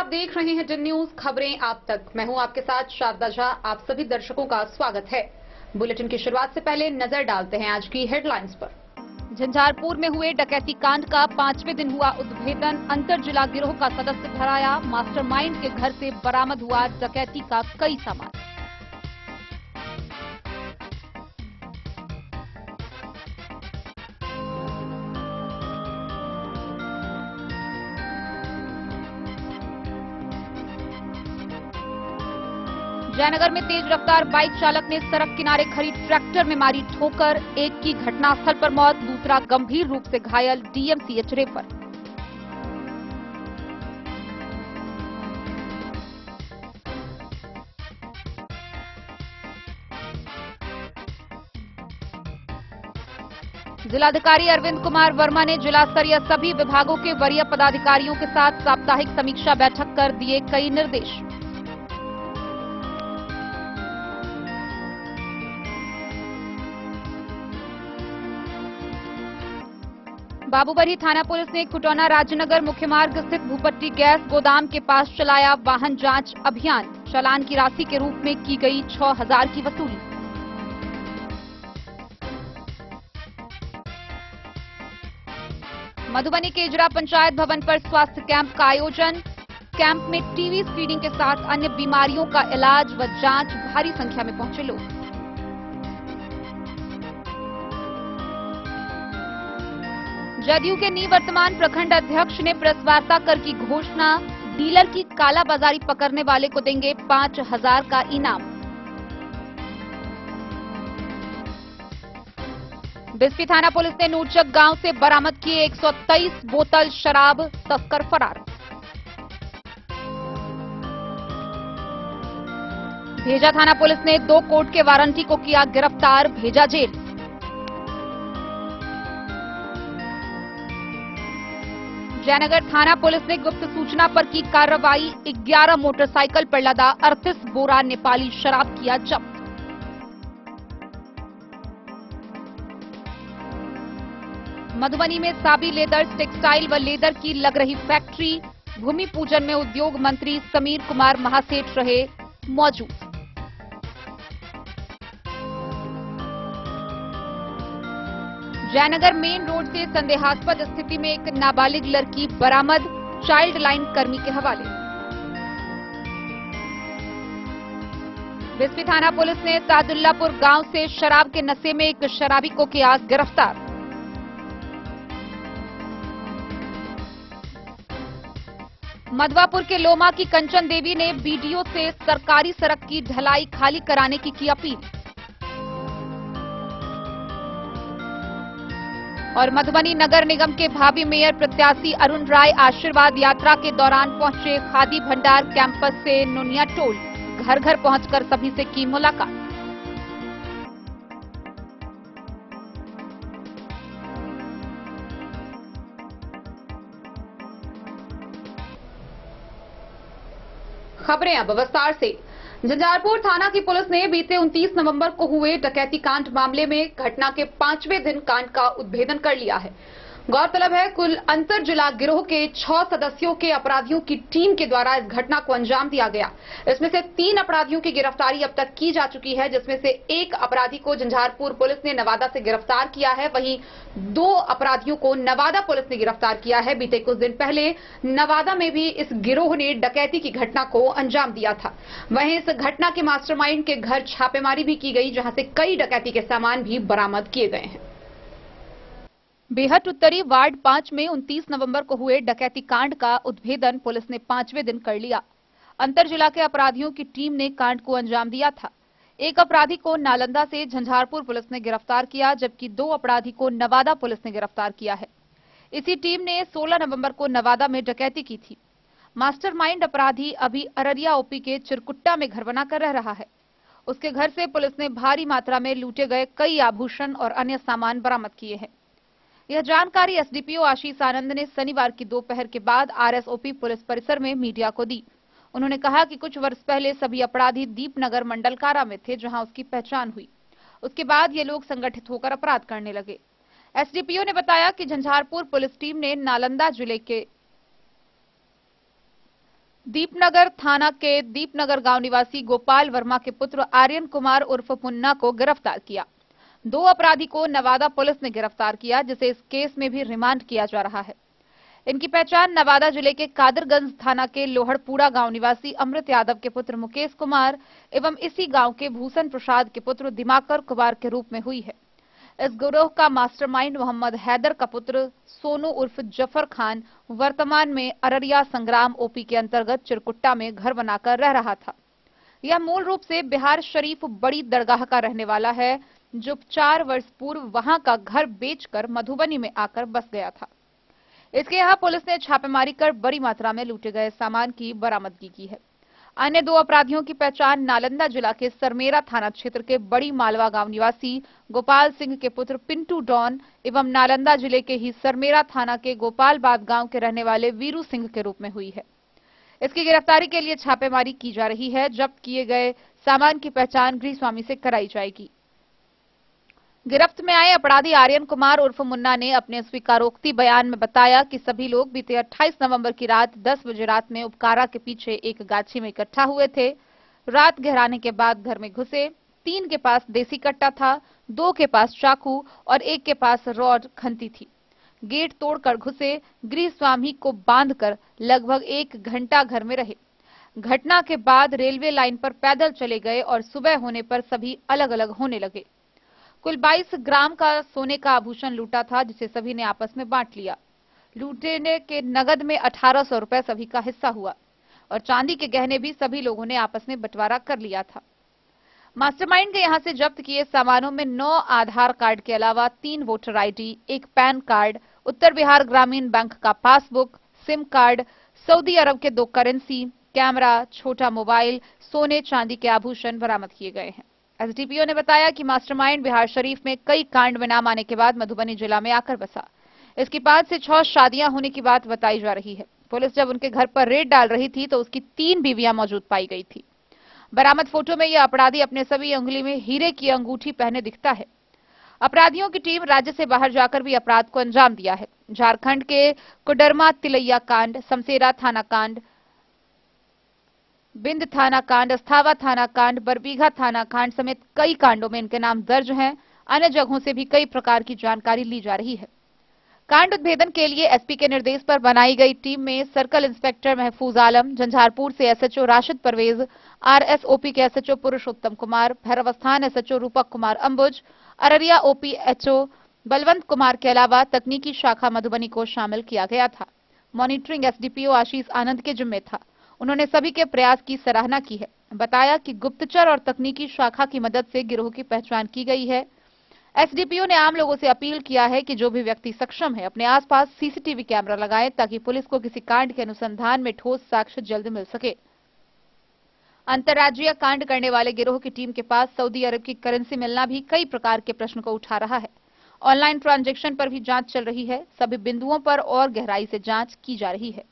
आप देख रहे हैं 10 न्यूज खबरें आप तक। मैं हूं आपके साथ शारदा झा। आप सभी दर्शकों का स्वागत है। बुलेटिन की शुरुआत से पहले नजर डालते हैं आज की हेडलाइंस पर। झंझारपुर में हुए डकैती कांड का 5वें दिन हुआ उद्भेदन। अंतर जिला गिरोह का सदस्य धराया। मास्टरमाइंड के घर से बरामद हुआ डकैती का कई सामान। जयनगर में तेज रफ्तार बाइक चालक ने सड़क किनारे खड़ी ट्रैक्टर में मारी ठोकर। एक की घटनास्थल पर मौत, दूसरा गंभीर रूप से घायल, डीएमसीएच रेफर। जिलाधिकारी अरविंद कुमार वर्मा ने जिला स्तरीय सभी विभागों के वरीय पदाधिकारियों के साथ साप्ताहिक समीक्षा बैठक कर दिए कई निर्देश। बाबूबरी थाना पुलिस ने खुटौना राजनगर मुख्य मार्ग स्थित भूपट्टी गैस गोदाम के पास चलाया वाहन जांच अभियान। चालान की राशि के रूप में की गई 6000 की वसूली। मधुबनी के इजरा पंचायत भवन पर स्वास्थ्य कैंप का आयोजन। कैंप में टीवी स्क्रीनिंग के साथ अन्य बीमारियों का इलाज व जांच। भारी संख्या में पहुंचे लोग। जदयू के निवर्तमान प्रखंड अध्यक्ष ने प्रेस वार्ता कर की घोषणा। डीलर की कालाबाजारी पकड़ने वाले को देंगे 5000 का इनाम। बिस्फी थाना पुलिस ने नूरचक गांव से बरामद किए 123 बोतल शराब, तस्कर फरार। भेजा थाना पुलिस ने 2 कोर्ट के वारंटी को किया गिरफ्तार, भेजा जेल। जयनगर थाना पुलिस ने गुप्त सूचना पर की कार्रवाई। 11 मोटरसाइकिल पर लदा 38 बोरा नेपाली शराब किया जब्त। मधुबनी में साबी लेदर्स टेक्सटाइल व लेदर की लग रही फैक्ट्री। भूमि पूजन में उद्योग मंत्री समीर कुमार महासेठ रहे मौजूद। जयनगर मेन रोड से संदेहास्पद स्थिति में एक नाबालिग लड़की बरामद, चाइल्ड लाइन कर्मी के हवाले। बिस्फी थाना पुलिस ने सादुल्लापुर गांव से शराब के नशे में एक शराबी को किया गिरफ्तार। मधवापुर के लोमा की कंचन देवी ने बीडीओ से सरकारी सड़क की ढलाई खाली कराने की अपील। और मधुबनी नगर निगम के भावी मेयर प्रत्याशी अरुण राय आशीर्वाद यात्रा के दौरान पहुंचे खादी भंडार कैंपस से नुनिया टोल। घर घर पहुंचकर सभी से की मुलाकात। खबरें अब विस्तार से। झंझारपुर थाना की पुलिस ने बीते 29 नवंबर को हुए डकैती कांड मामले में घटना के 5वें दिन कांड का उद्भेदन कर लिया है। गौरतलब है कुल अंतर जिला गिरोह के 6 सदस्यों के अपराधियों की टीम के द्वारा इस घटना को अंजाम दिया गया। इसमें से 3 अपराधियों की गिरफ्तारी अब तक की जा चुकी है, जिसमें से एक अपराधी को झंझारपुर पुलिस ने नवादा से गिरफ्तार किया है। वहीं 2 अपराधियों को नवादा पुलिस ने गिरफ्तार किया है। बीते कुछ दिन पहले नवादा में भी इस गिरोह ने डकैती की घटना को अंजाम दिया था। वहीं इस घटना के मास्टरमाइंड के घर छापेमारी भी की गई, जहां से कई डकैती के सामान भी बरामद किए गए हैं। बेहट उत्तरी वार्ड 5 में 29 नवंबर को हुए डकैती कांड का उद्भेदन पुलिस ने 5वें दिन कर लिया। अंतर जिला के अपराधियों की टीम ने कांड को अंजाम दिया था। एक अपराधी को नालंदा से झंझारपुर पुलिस ने गिरफ्तार किया, जबकि 2 अपराधी को नवादा पुलिस ने गिरफ्तार किया है। इसी टीम ने 16 नवंबर को नवादा में डकैती की थी। मास्टरमाइंड अपराधी अभी अररिया ओपी के चिरकुट्टा में घर बनाकर रह रहा है। उसके घर से पुलिस ने भारी मात्रा में लूटे गए कई आभूषण और अन्य सामान बरामद किए हैं। यह जानकारी एसडीपीओ आशीष आनंद ने शनिवार की दोपहर के बाद आरएसओपी पुलिस परिसर में मीडिया को दी। उन्होंने कहा कि कुछ वर्ष पहले सभी अपराधी दीपनगर मंडल कारा में थे, जहां उसकी पहचान हुई। उसके बाद ये लोग संगठित होकर अपराध करने लगे। एसडीपीओ ने बताया कि झंझारपुर पुलिस टीम ने नालंदा जिले के दीपनगर थाना के दीपनगर गांव निवासी गोपाल वर्मा के पुत्र आर्यन कुमार उर्फ मुन्ना को गिरफ्तार किया। 2 अपराधी को नवादा पुलिस ने गिरफ्तार किया, जिसे इस केस में भी रिमांड किया जा रहा है। इनकी पहचान नवादा जिले के कादरगंज थाना के लोहड़पुरा गांव निवासी अमृत यादव के पुत्र मुकेश कुमार एवं इसी गांव के भूषण प्रसाद के पुत्र दिमाकर कुमार के रूप में हुई है। इस गिरोह का मास्टरमाइंड मोहम्मद हैदर का पुत्र सोनू उर्फ जफर खान वर्तमान में अररिया संग्राम ओपी के अंतर्गत चिरकुट्टा में घर बनाकर रह रहा था। यह मूल रूप से बिहार शरीफ बड़ी दरगाह का रहने वाला है, जो 4 वर्ष पूर्व वहां का घर बेचकर मधुबनी में आकर बस गया था। इसके यहां पुलिस ने छापेमारी कर बड़ी मात्रा में लूटे गए सामान की बरामदगी की है। अन्य 2 अपराधियों की पहचान नालंदा जिला के सरमेरा थाना क्षेत्र के बड़ी मालवा गांव निवासी गोपाल सिंह के पुत्र पिंटू डॉन एवं नालंदा जिले के ही सरमेरा थाना के गोपालबाद गांव के रहने वाले वीरू सिंह के रूप में हुई है। इसकी गिरफ्तारी के लिए छापेमारी की जा रही है। जब्त किए गए सामान की पहचान गृह स्वामी से कराई जाएगी। गिरफ्त में आए अपराधी आर्यन कुमार उर्फ मुन्ना ने अपने स्वीकारोक्ति बयान में बताया कि सभी लोग बीते 28 नवंबर की रात 10 बजे रात में उपकारा के पीछे एक गाछी में इकट्ठा हुए थे। रात गहराने के बाद घर में घुसे। 3 के पास देसी कट्टा था, 2 के पास चाकू और 1 के पास रॉड खंती थी। गेट तोड़कर घुसे। गृह स्वामी को बांधकर लगभग 1 घंटा घर में रहे। घटना के बाद रेलवे लाइन पर पैदल चले गए और सुबह होने पर सभी अलग अलग होने लगे। कुल 22 ग्राम का सोने का आभूषण लूटा था, जिसे सभी ने आपस में बांट लिया। लूटने के नगद में 1800 रुपए सभी का हिस्सा हुआ और चांदी के गहने भी सभी लोगों ने आपस में बंटवारा कर लिया था। मास्टरमाइंड के यहां से जब्त किए सामानों में 9 आधार कार्ड के अलावा 3 वोटर आईडी, 1 पैन कार्ड, उत्तर बिहार ग्रामीण बैंक का पासबुक, सिम कार्ड, सऊदी अरब के 2 करेंसी, कैमरा, छोटा मोबाइल, सोने चांदी के आभूषण बरामद किए गए हैं। एसडीपीओ ने बताया कि मास्टरमाइंड बिहार शरीफ में कई कांड में नाम आने के बाद मधुबनी जिला में आकर बसा। इसकी 5 से 6 शादियां होने की बात बताई जा रही है। पुलिस जब उनके घर पर रेड डाल रही थी तो उसकी 3 बीवियां मौजूद पाई गई थी। बरामद फोटो में यह अपराधी अपने सभी उंगली में हीरे की अंगूठी पहने दिखता है। अपराधियों की टीम राज्य से बाहर जाकर भी अपराध को अंजाम दिया है। झारखंड के कोडरमा तिलैया कांड, समसेरा थाना कांड, बिंद थाना कांड, अस्थावा थाना कांड, बरबीघा थाना कांड समेत कई कांडों में इनके नाम दर्ज हैं। अन्य जगहों से भी कई प्रकार की जानकारी ली जा रही है। कांड उद्भेदन के लिए एसपी के निर्देश पर बनाई गई टीम में सर्कल इंस्पेक्टर महफूज आलम, झंझारपुर से एसएचओ राशिद परवेज, आरएसओपी के एसएचओ पुरुषोत्तम कुमार, भैरवस्थान एसएचओ रूपक कुमार अंबुज, अररिया ओपी एचओ बलवंत कुमार के अलावा तकनीकी शाखा मधुबनी को शामिल किया गया था। मॉनिटरिंग एसडीपीओ आशीष आनंद के जिम्मे था। उन्होंने सभी के प्रयास की सराहना की है। बताया कि गुप्तचर और तकनीकी शाखा की मदद से गिरोह की पहचान की गई है। एसडीपीओ ने आम लोगों से अपील किया है कि जो भी व्यक्ति सक्षम है अपने आसपास सीसीटीवी कैमरा लगाएं, ताकि पुलिस को किसी कांड के अनुसंधान में ठोस साक्ष्य जल्द मिल सके। अंतर्राज्यीय कांड करने वाले गिरोह की टीम के पास सऊदी अरब की करेंसी मिलना भी कई प्रकार के प्रश्न को उठा रहा है। ऑनलाइन ट्रांजैक्शन पर भी जांच चल रही है। सभी बिंदुओं पर और गहराई से जांच की जा रही है।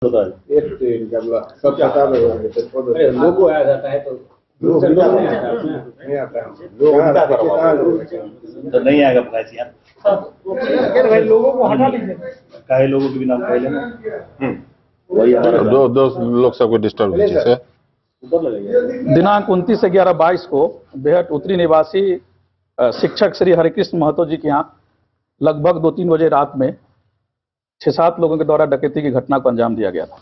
सब पता लोगो आ जाता है तो नहीं आता तो नहीं आएगा प्राइस यार। भाई लोगों को हटा दीजिए, काहे लोगों के भी नाम पहले दो लोग सबको डिस्टर्ब से दिनांक 29/11/22 को बेहट उत्तरी निवासी शिक्षक श्री हरिकृष्ण महतो जी के यहाँ लगभग 2-3 बजे रात में 6-7 लोगों के द्वारा डकैती की घटना को अंजाम दिया गया था।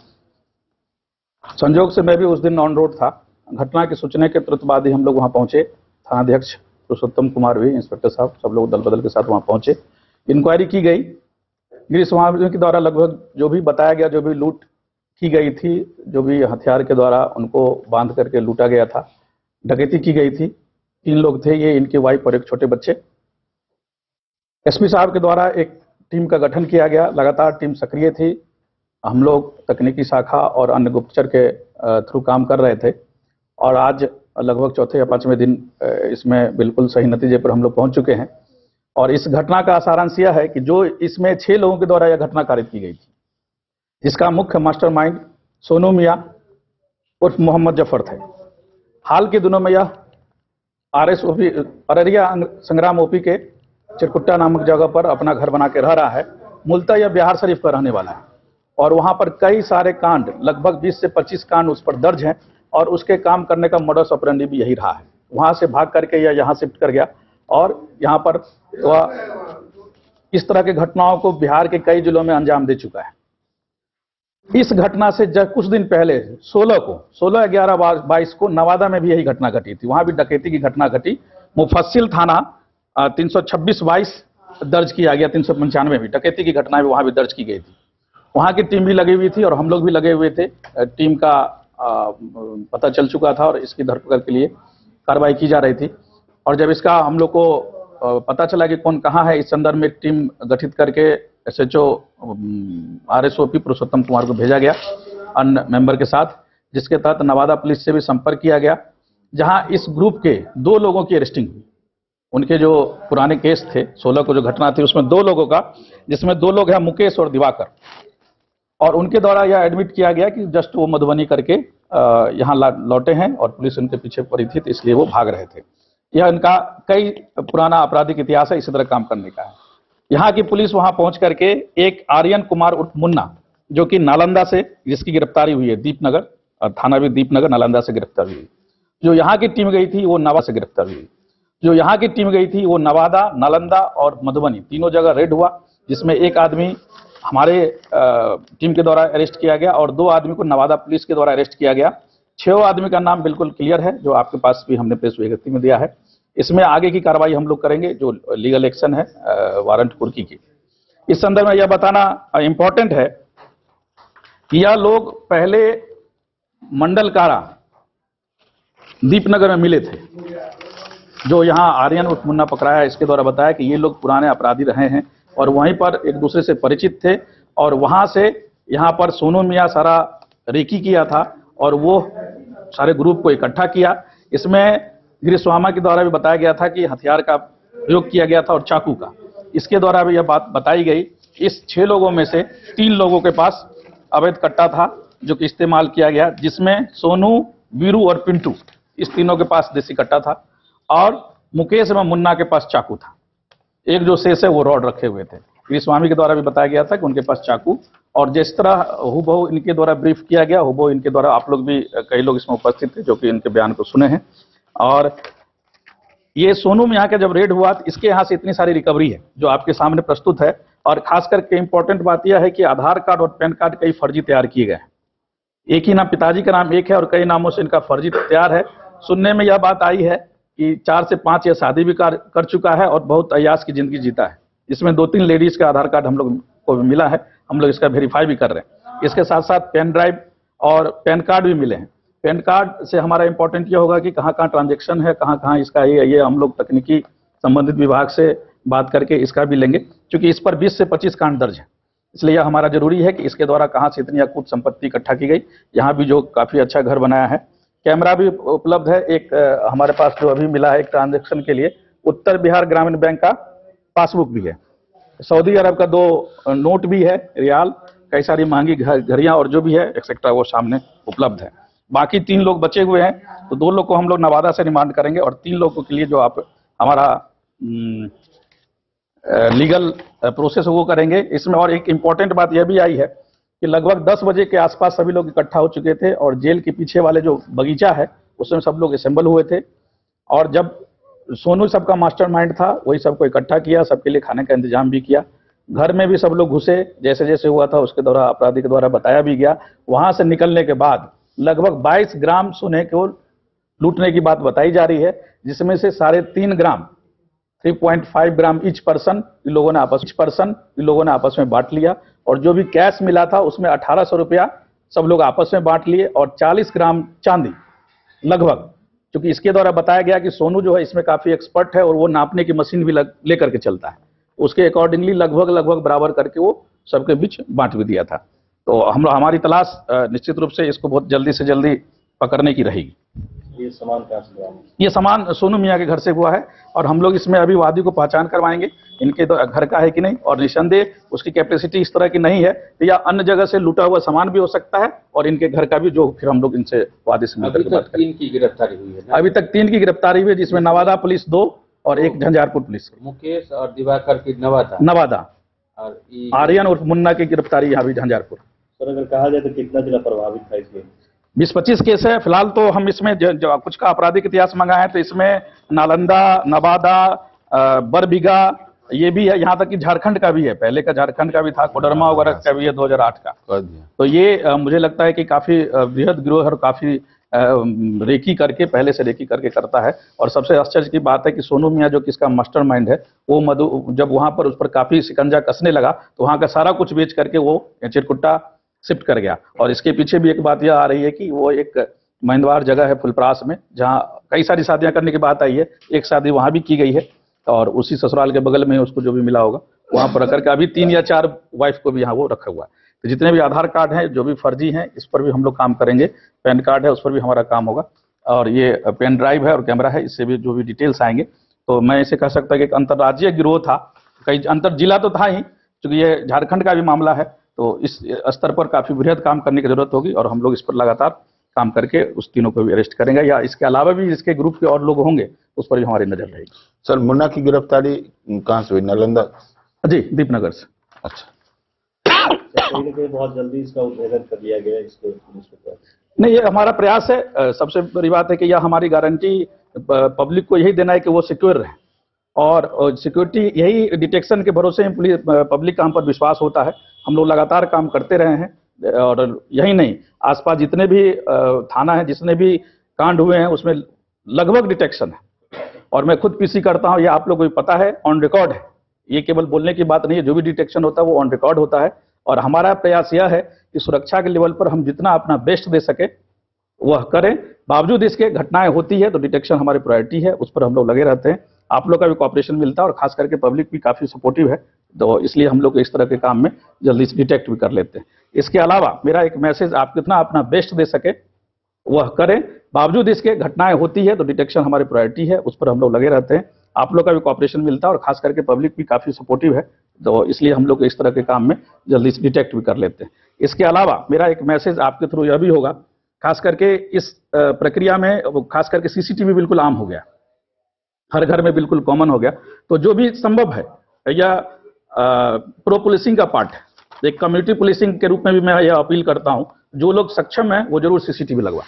संयोग से मैं भी उस दिन ऑन रोड था। घटना की सूचना के तुरंत बाद ही हम लोग वहां पहुंचे। थानाध्यक्ष पुरुषोत्तम कुमार भी, इंस्पेक्टर साहब, सब लोग दल बदल के साथ वहां पहुंचे। इंक्वायरी की गई। गृह स्वामी के द्वारा लगभग जो भी बताया गया, जो भी लूट की गई थी, जो भी हथियार के द्वारा उनको बांध करके लूटा गया था, डकैती की गई थी। 3 लोग थे, ये इनकी वाइफ और एक छोटे बच्चे। एसपी साहब के द्वारा एक टीम का गठन किया गया। लगातार टीम सक्रिय थी। हम लोग तकनीकी शाखा और अन्य गुप्तचर के थ्रू काम कर रहे थे और आज लगभग 4थे या 5वें दिन इसमें बिल्कुल सही नतीजे पर हम लोग पहुंच चुके हैं। और इस घटना का सारांश यह है कि जो इसमें 6 लोगों के द्वारा यह घटना कारित की गई थी, जिसका मुख्य मास्टरमाइंड सोनू मियां, उर्फ मोहम्मद जफर थे। हाल के दिनों में यह RSOP अररिया संग्राम OP के चिरकुट्टा नामक जगह पर अपना घर बना के रह रहा है। मूलतः यह बिहार शरीफ का रहने वाला है और वहां पर कई सारे कांड, लगभग 20 से 25 कांड उस पर दर्ज हैं और उसके काम करने का मोडस ऑपरेंडी भी यही रहा है। वहां से भाग करके यह यहाँ शिफ्ट कर गया और यहाँ पर वह इस तरह के घटनाओं को बिहार के कई जिलों में अंजाम दे चुका है। इस घटना से जब कुछ दिन पहले 16/11/22 को नवादा में भी यही घटना घटी थी। वहां भी डकैती की घटना घटी। मुफस्सिल थाना 326/22 दर्ज किया गया, 395 भी डकैती की घटना भी वहां भी दर्ज की गई थी। वहां की टीम भी लगी हुई थी और हम लोग भी लगे हुए थे। टीम का पता चल चुका था और इसकी धरपकड़ के लिए कार्रवाई की जा रही थी। और जब इसका हम लोग को पता चला कि कौन कहाँ है, इस संदर्भ में टीम गठित करके SHO RSOP पुरुषोत्तम कुमार को भेजा गया अन्य मेंबर के साथ, जिसके तहत नवादा पुलिस से भी संपर्क किया गया, जहां इस ग्रुप के 2 लोगों की अरेस्टिंग हुई। उनके जो पुराने केस थे 16 को जो घटना थी उसमें 2 लोगों का, जिसमें 2 लोग हैं मुकेश और दिवाकर, और उनके द्वारा यह एडमिट किया गया कि जस्ट वो मधुबनी करके यहाँ लौटे हैं और पुलिस उनके पीछे पड़ी थी, तो इसलिए वो भाग रहे थे। यह इनका कई पुराना आपराधिक इतिहास है इसी तरह काम करने का है। यहाँ की पुलिस वहां पहुंच करके एक आर्यन कुमार उर्फ मुन्ना, जो कि नालंदा से, जिसकी गिरफ्तारी हुई है, दीपनगर थाना भी दीपनगर नालंदा से गिरफ्तारी हुई। जो यहाँ की टीम गई थी वो नवादा से गिरफ्तारी हुई। जो यहाँ की टीम गई थी वो नवादा, नालंदा और मधुबनी तीनों जगह रेड हुआ, जिसमें एक आदमी हमारे टीम के द्वारा अरेस्ट किया गया और 2 आदमी को नवादा पुलिस के द्वारा अरेस्ट किया गया। 6 आदमी का नाम बिल्कुल क्लियर है, जो आपके पास भी हमने प्रेस विज्ञप्ति में दिया है। इसमें आगे की कार्रवाई हम लोग करेंगे, जो लीगल एक्शन है वारंट कुर्की की। इस संदर्भ में यह बताना इंपॉर्टेंट है कि यह लोग पहले मंडल कारा दीपनगर में मिले थे। जो यहाँ आर्यन उर्फ मुन्ना पकड़ाया, इसके द्वारा बताया कि ये लोग पुराने अपराधी रहे हैं और वहीं पर एक दूसरे से परिचित थे और वहां से यहाँ पर सोनू मियां सारा रेकी किया था और वो सारे ग्रुप को इकट्ठा किया। इसमें गिरिस्वामा के द्वारा भी बताया गया था कि हथियार का प्रयोग किया गया था और चाकू का। इसके द्वारा भी यह बात बताई गई। इस 6 लोगों में से 3 लोगों के पास अवैध कट्टा था जो कि इस्तेमाल किया गया, जिसमें सोनू, वीरू और पिंटू, इस तीनों के पास देसी कट्टा था और मुकेश एवं मुन्ना के पास चाकू था। एक जो शेष है वो रॉड रखे हुए थे। गिरिस्वामी के द्वारा भी बताया गया था कि उनके पास चाकू, और जिस तरह हूबहू इनके द्वारा ब्रीफ किया गया, हूबहू इनके द्वारा, आप लोग भी कई लोग इसमें उपस्थित थे जो कि इनके बयान को सुने हैं। और ये सोनू में यहाँ का जब रेड हुआ तो इसके यहाँ से इतनी सारी रिकवरी है जो आपके सामने प्रस्तुत है। और खास करके इंपॉर्टेंट बात यह है कि आधार कार्ड और पैन कार्ड कई फर्जी तैयार किए गए हैं। एक ही नाम, पिताजी का नाम एक है और कई नामों से इनका फर्जी तैयार है। सुनने में यह बात आई है कि 4 से 5 या शादी भी कर चुका है और बहुत अय्याश की जिंदगी जीता है। इसमें 2-3 लेडीज का आधार कार्ड हम लोग को भी मिला है, हम लोग इसका वेरीफाई भी कर रहे हैं। इसके साथ साथ पेन ड्राइव और पैन कार्ड भी मिले हैं। पैन कार्ड से हमारा इंपॉर्टेंट ये होगा कि कहाँ कहाँ ट्रांजैक्शन है, कहाँ कहाँ इसका ये हम लोग तकनीकी संबंधित विभाग से बात करके इसका भी लेंगे, क्योंकि इस पर 20 से 25 कांड दर्ज है। इसलिए यह हमारा जरूरी है कि इसके द्वारा कहाँ से इतनी अकूत संपत्ति इकट्ठा की गई। यहाँ भी जो काफी अच्छा घर बनाया है, कैमरा भी उपलब्ध है। एक हमारे पास जो अभी मिला है एक ट्रांजैक्शन के लिए, उत्तर बिहार ग्रामीण बैंक का पासबुक भी है, सऊदी अरब का 2 नोट भी है, रियाल, कई सारी महंगी घड़ियां और जो भी है एक्सेट्रा वो सामने उपलब्ध है। बाकी 3 लोग बचे हुए हैं, तो 2 लोग को हम लोग नवादा से रिमांड करेंगे और 3 लोगों के लिए जो आप हमारा लीगल प्रोसेस वो करेंगे। इसमें और एक इम्पॉर्टेंट बात यह भी आई है कि लगभग 10 बजे के आसपास सभी लोग इकट्ठा हो चुके थे और जेल के पीछे वाले जो बगीचा है उसमें सब लोग असेंबल हुए थे। और जब सोनू सबका मास्टरमाइंड था, वही सबको इकट्ठा किया, सबके लिए खाने का इंतजाम भी किया। घर में भी सब लोग घुसे, जैसे जैसे हुआ था उसके द्वारा अपराधी के द्वारा बताया भी गया। वहां से निकलने के बाद लगभग 22 ग्राम सोने को लूटने की बात बताई जा रही है, जिसमें से 3.5 ग्राम 3.5 ग्राम ईच पर्सन इन लोगों ने आपस में बांट लिया। और जो भी कैश मिला था उसमें 1800 रुपया सब लोग आपस में बांट लिए और 40 ग्राम चांदी लगभग, क्योंकि इसके द्वारा बताया गया कि सोनू जो है इसमें काफी एक्सपर्ट है और वो नापने की मशीन भी लेकर के चलता है, उसके अकॉर्डिंगली लगभग बराबर करके वो सबके बीच बांट भी दिया था। तो हम लोग, हमारी तलाश निश्चित रूप से इसको बहुत जल्दी से जल्दी पकड़ने की रहेगी। ये सामान कहाँ से बरामद? ये सामान सोनू मियां के घर से हुआ है और हम लोग इसमें अभी वादी को पहचान करवाएंगे इनके घर का है कि नहीं, और निसंदेह उसकी कैपेसिटी इस तरह की नहीं है तो या अन्य जगह से लूटा हुआ सामान भी हो सकता है और इनके घर का भी, जो फिर हम लोग इनसे वादी से मिलकर बात करेंगे। 3 की गिरफ्तारी हुई है ना? अभी तक 3 की गिरफ्तारी हुई है, जिसमें नवादा पुलिस 2 और एक झंझारपुर पुलिस। मुकेश और दिवाकर की नवादा और आर्यन और मुन्ना की गिरफ्तारी यहाँ भी झंझारपुर। सर अगर कहा जाए तो कितना जिला प्रभावित था इसमें? 20-25 केस है फिलहाल। तो हम इसमें जो कुछ का आपराधिक इतिहास मंगा है तो इसमें नालंदा, नवादा, बरबीघा ये भी है, यहाँ तक कि झारखंड का भी है, पहले का झारखंड का भी था, कोडरमा वगैरह का भी है 2008 का। तो ये मुझे लगता है कि काफी बृहद गिरोह और काफी रेकी करके, पहले से रेकी करके करता है। और सबसे आश्चर्य की बात है कि सोनू मियां जो किसका मास्टरमाइंड है, वो जब वहां पर उस पर काफी शिकंजा कसने लगा तो वहां का सारा कुछ बेच करके वो चिरकुट्टा शिफ्ट कर गया। और इसके पीछे भी एक बात यह आ रही है कि वो एक महिंदवार जगह है फुलपरास में, जहां कई सारी शादियां करने की बात आई है, एक शादी वहां भी की गई है और उसी ससुराल के बगल में उसको जो भी मिला होगा वहां पर रख करके अभी 3 या 4 वाइफ को भी यहाँ वो रखा हुआ है। तो जितने भी आधार कार्ड हैं जो भी फर्जी हैं इस पर भी हम लोग काम करेंगे, पैन कार्ड है उस पर भी हमारा काम होगा, और ये पेन ड्राइव है और कैमरा है, इससे भी जो भी डिटेल्स आएंगे। तो मैं इसे कह सकता कि एक अंतर्राज्यीय गिरोह था, कई अंतर जिला तो था ही, क्योंकि ये झारखंड का भी मामला है तो इस स्तर पर काफी बृहद काम करने की जरूरत होगी और हम लोग इस पर लगातार काम करके उस तीनों को भी अरेस्ट करेंगे, या इसके अलावा भी इसके ग्रुप के और लोग होंगे उस पर भी हमारी नजर रहेगी। सर मुन्ना की गिरफ्तारी कहाँ से हुई? नालंदा? जी, दीपनगर से। अच्छा, कहीं ना कहीं बहुत जल्दी इसका उद्भेदन कर लिया गया इसको पुलिस को? नहीं, ये हमारा प्रयास है। सबसे बड़ी बात है कि यह हमारी गारंटी पब्लिक को यही देना है कि वो सिक्योर रहे, और सिक्योरिटी यही डिटेक्शन के भरोसे ही पुलिस पब्लिक का हम पर विश्वास होता है। हम लोग लगातार काम करते रहे हैं और यही नहीं, आसपास जितने भी थाना है, जितने भी कांड हुए हैं उसमें लगभग डिटेक्शन है, और मैं खुद पीसी करता हूं, ये आप लोगों को पता है, ऑन रिकॉर्ड है। ये केवल बोलने की बात नहीं है, जो भी डिटेक्शन होता है वो ऑन रिकॉर्ड होता है। और हमारा प्रयास यह है कि सुरक्षा के लेवल पर हम जितना अपना बेस्ट दे सके वह करें। बावजूद इसके घटनाएं होती है तो डिटेक्शन हमारी प्रायोरिटी है, उस पर हम लोग लगे रहते हैं। आप लोग का भी कॉपरेशन मिलता है और खास करके पब्लिक भी काफी सपोर्टिव है, तो इसलिए हम लोग इस तरह के काम में जल्दी से डिटेक्ट भी कर लेते हैं। इसके अलावा मेरा एक मैसेज, आप कितना अपना बेस्ट दे सके वह करें। बावजूद इसके घटनाएं होती है तो डिटेक्शन हमारी प्रायोरिटी है, उस पर हम लोग लगे रहते हैं। आप लोग का भी कॉपरेशन मिलता है और खास करके पब्लिक भी काफी सपोर्टिव है, तो इसलिए हम लोग इस तरह के काम में जल्दी से डिटेक्ट भी कर लेते हैं। इसके अलावा मेरा एक मैसेज आपके थ्रू यह भी होगा, खास करके इस प्रक्रिया में खास करके सीसीटीवी बिल्कुल आम हो गया, हर घर में बिल्कुल कॉमन हो गया। तो जो भी संभव है, या प्रो पुलिसिंग का पार्ट है, एक कम्युनिटी पुलिसिंग के रूप में भी मैं यह अपील करता हूं, जो लोग सक्षम हैं वो जरूर सीसीटीवी लगवा,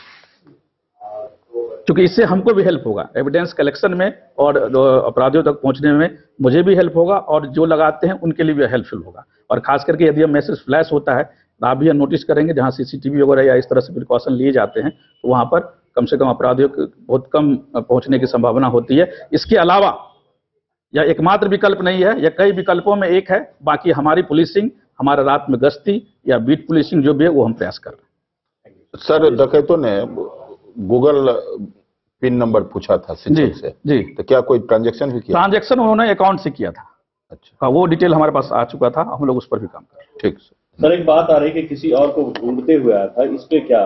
क्योंकि इससे हमको भी हेल्प होगा एविडेंस कलेक्शन में और अपराधियों तक पहुंचने में, मुझे भी हेल्प होगा और जो लगाते हैं उनके लिए भी हेल्पफुल होगा। और खास करके यदि यह मैसेज फ्लैश होता है, आप भी नोटिस करेंगे जहां सीसीटीवी वगैरह या इस तरह से प्रिकॉशन लिए जाते हैं तो वहां पर कम से कम अपराधियों को बहुत कम पहुंचने की संभावना होती है। इसके अलावा यह एकमात्र विकल्प नहीं है, यह कई विकल्पों में एक है। बाकी हमारी पुलिसिंग, हमारा रात में गश्ती या बीट पुलिसिंग जो भी है वो हम प्रयास कर रहे हैं। सर डकैतों ने गूगल पिन नंबर पूछा था शिक्षक से जी, तो क्या कोई ट्रांजैक्शन भी किया? ट्रांजैक्शन उन्होंने अकाउंट से किया था। अच्छा, वो डिटेल हमारे पास आ चुका था, हम लोग उस पर भी काम कर रहे हैं। ठीक सर एक बात आ रही है कि किसी और को ढूंढते हुए आया था, इस पे क्या?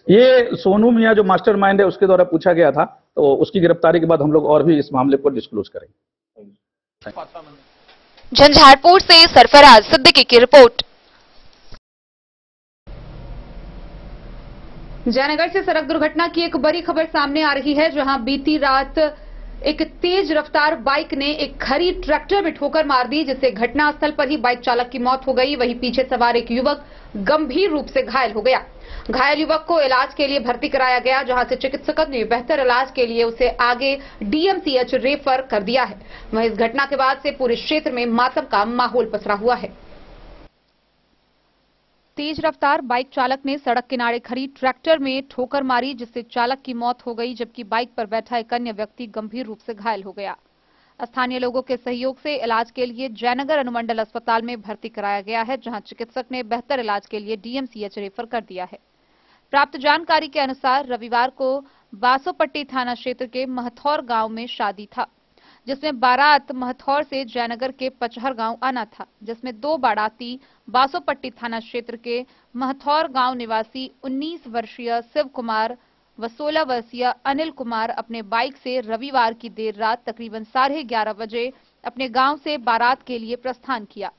ये सोनू मियां जो मास्टरमाइंड है उसके द्वारा पूछा गया था, तो उसकी गिरफ्तारी के बाद हम लोग और भी इस मामले को डिस्क्लोज करेंगे। झंझारपुर से सरफराज सिद्दीकी की रिपोर्ट। जयनगर से सड़क दुर्घटना की एक बड़ी खबर सामने आ रही है, जहां बीती रात एक तेज रफ्तार बाइक ने एक खड़ी ट्रैक्टर में ठोकर मार दी, जिससे घटनास्थल पर ही बाइक चालक की मौत हो गई। वहीं पीछे सवार एक युवक गंभीर रूप से घायल हो गया। घायल युवक को इलाज के लिए भर्ती कराया गया, जहां से चिकित्सकों ने बेहतर इलाज के लिए उसे आगे डीएमसीएच रेफर कर दिया है। वहीं इस घटना के बाद से पूरे क्षेत्र में मातम का माहौल पसरा हुआ है। तेज रफ्तार बाइक चालक ने सड़क किनारे खड़ी ट्रैक्टर में ठोकर मारी, जिससे चालक की मौत हो गई, जबकि बाइक पर बैठा एक अन्य व्यक्ति गंभीर रूप से घायल हो गया। स्थानीय लोगों के सहयोग से इलाज के लिए जयनगर अनुमंडल अस्पताल में भर्ती कराया गया है, जहां चिकित्सक ने बेहतर इलाज के लिए डीएमसीएच रेफर कर दिया है। प्राप्त जानकारी के अनुसार रविवार को बासोपट्टी थाना क्षेत्र के महथौर गांव में शादी था, जिसमें बारात महथौर से जयनगर के पचहर गांव आना था, जिसमें 2 बाराती बासोपट्टी थाना क्षेत्र के महथौर गांव निवासी 19 वर्षीय शिव कुमार व 16 वर्षीय अनिल कुमार अपने बाइक से रविवार की देर रात तकरीबन 11:30 बजे अपने गांव से बारात के लिए प्रस्थान किया।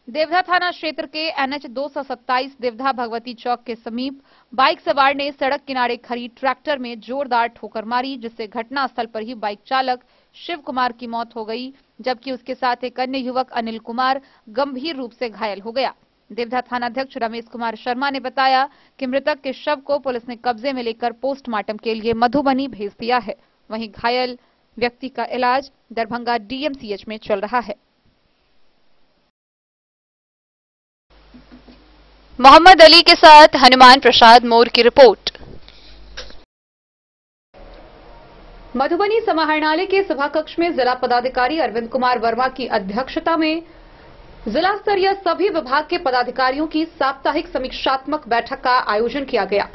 देवधा थाना क्षेत्र के NH 227 देवधा भगवती चौक के समीप बाइक सवार ने सड़क किनारे खड़ी ट्रैक्टर में जोरदार ठोकर मारी, जिससे घटनास्थल पर ही बाइक चालक शिव कुमार की मौत हो गई, जबकि उसके साथ एक अन्य युवक अनिल कुमार गंभीर रूप से घायल हो गया। देवधा थानाध्यक्ष रमेश कुमार शर्मा ने बताया कि मृतक के शव को पुलिस ने कब्जे में लेकर पोस्टमार्टम के लिए मधुबनी भेज दिया है। वहीं घायल व्यक्ति का इलाज दरभंगा DMCH में चल रहा है। मोहम्मद अली के साथ हनुमान प्रसाद मोर की रिपोर्ट। मधुबनी समाहरणालय के सभाकक्ष में जिला पदाधिकारी अरविंद कुमार वर्मा की अध्यक्षता में जिला स्तरीय सभी विभाग के पदाधिकारियों की साप्ताहिक समीक्षात्मक बैठक का आयोजन किया गया।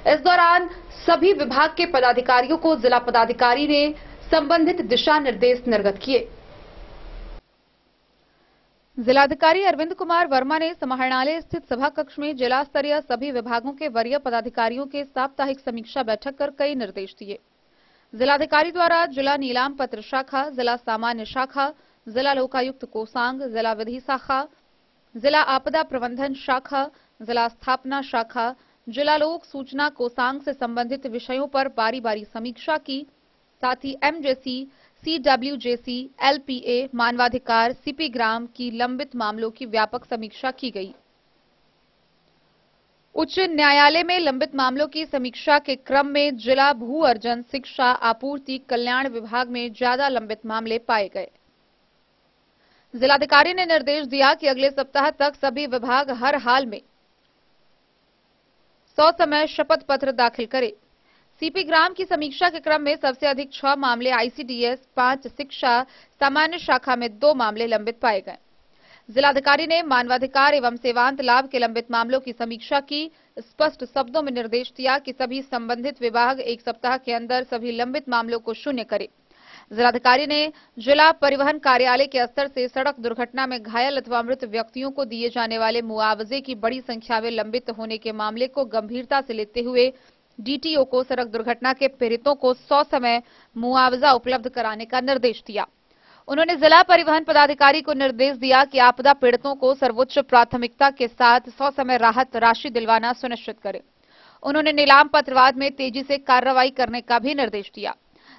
इस दौरान सभी विभाग के पदाधिकारियों को जिला पदाधिकारी ने संबंधित दिशा निर्देश निर्गत किए। जिलाधिकारी अरविंद कुमार वर्मा ने समाहरणालय स्थित सभा कक्ष में जिला स्तरीय सभी विभागों के वरीय पदाधिकारियों के साप्ताहिक समीक्षा बैठक कर कई निर्देश दिए। जिलाधिकारी द्वारा जिला नीलाम पत्र शाखा, जिला सामान्य शाखा, जिला लोकायुक्त कोसांग, जिला विधि शाखा, जिला आपदा प्रबंधन शाखा, जिला स्थापना शाखा, जिला लोक सूचना कोसांग से संबंधित विषयों पर बारी बारी समीक्षा की। साथ ही MJC, CWJC, LPA, मानवाधिकार, CP ग्राम की लंबित मामलों की व्यापक समीक्षा की गई। उच्च न्यायालय में लंबित मामलों की समीक्षा के क्रम में जिला भू अर्जन, शिक्षा, आपूर्ति, कल्याण विभाग में ज्यादा लंबित मामले पाए गए। जिलाधिकारी ने निर्देश दिया कि अगले सप्ताह तक सभी विभाग हर हाल में 100 समय शपथ पत्र दाखिल करें। CP ग्राम की समीक्षा के क्रम में सबसे अधिक 6 मामले ICDS, 5 शिक्षा सामान्य शाखा में 2 मामले लंबित पाए गए। जिलाधिकारी ने मानवाधिकार एवं सेवांत लाभ के लंबित मामलों की समीक्षा की। स्पष्ट शब्दों में निर्देश दिया कि सभी संबंधित विभाग एक सप्ताह के अंदर सभी लंबित मामलों को शून्य करें। जिलाधिकारी ने जिला परिवहन कार्यालय के स्तर से सड़क दुर्घटना में घायल अथवा मृत व्यक्तियों को दिए जाने वाले मुआवजे की बड़ी संख्या में लंबित होने के मामले को गंभीरता से लेते हुए DTO को सड़क दुर्घटना के पीड़ितों को 100 समय मुआवजा उपलब्ध कराने का निर्देश दिया। उन्होंने जिला परिवहन पदाधिकारी को निर्देश दिया कि आपदा पीड़ितों को सर्वोच्च प्राथमिकता के साथ 100 समय राहत राशि दिलवाना सुनिश्चित करें। उन्होंने नीलाम पत्रवाद में तेजी से कार्रवाई करने का भी निर्देश दिया।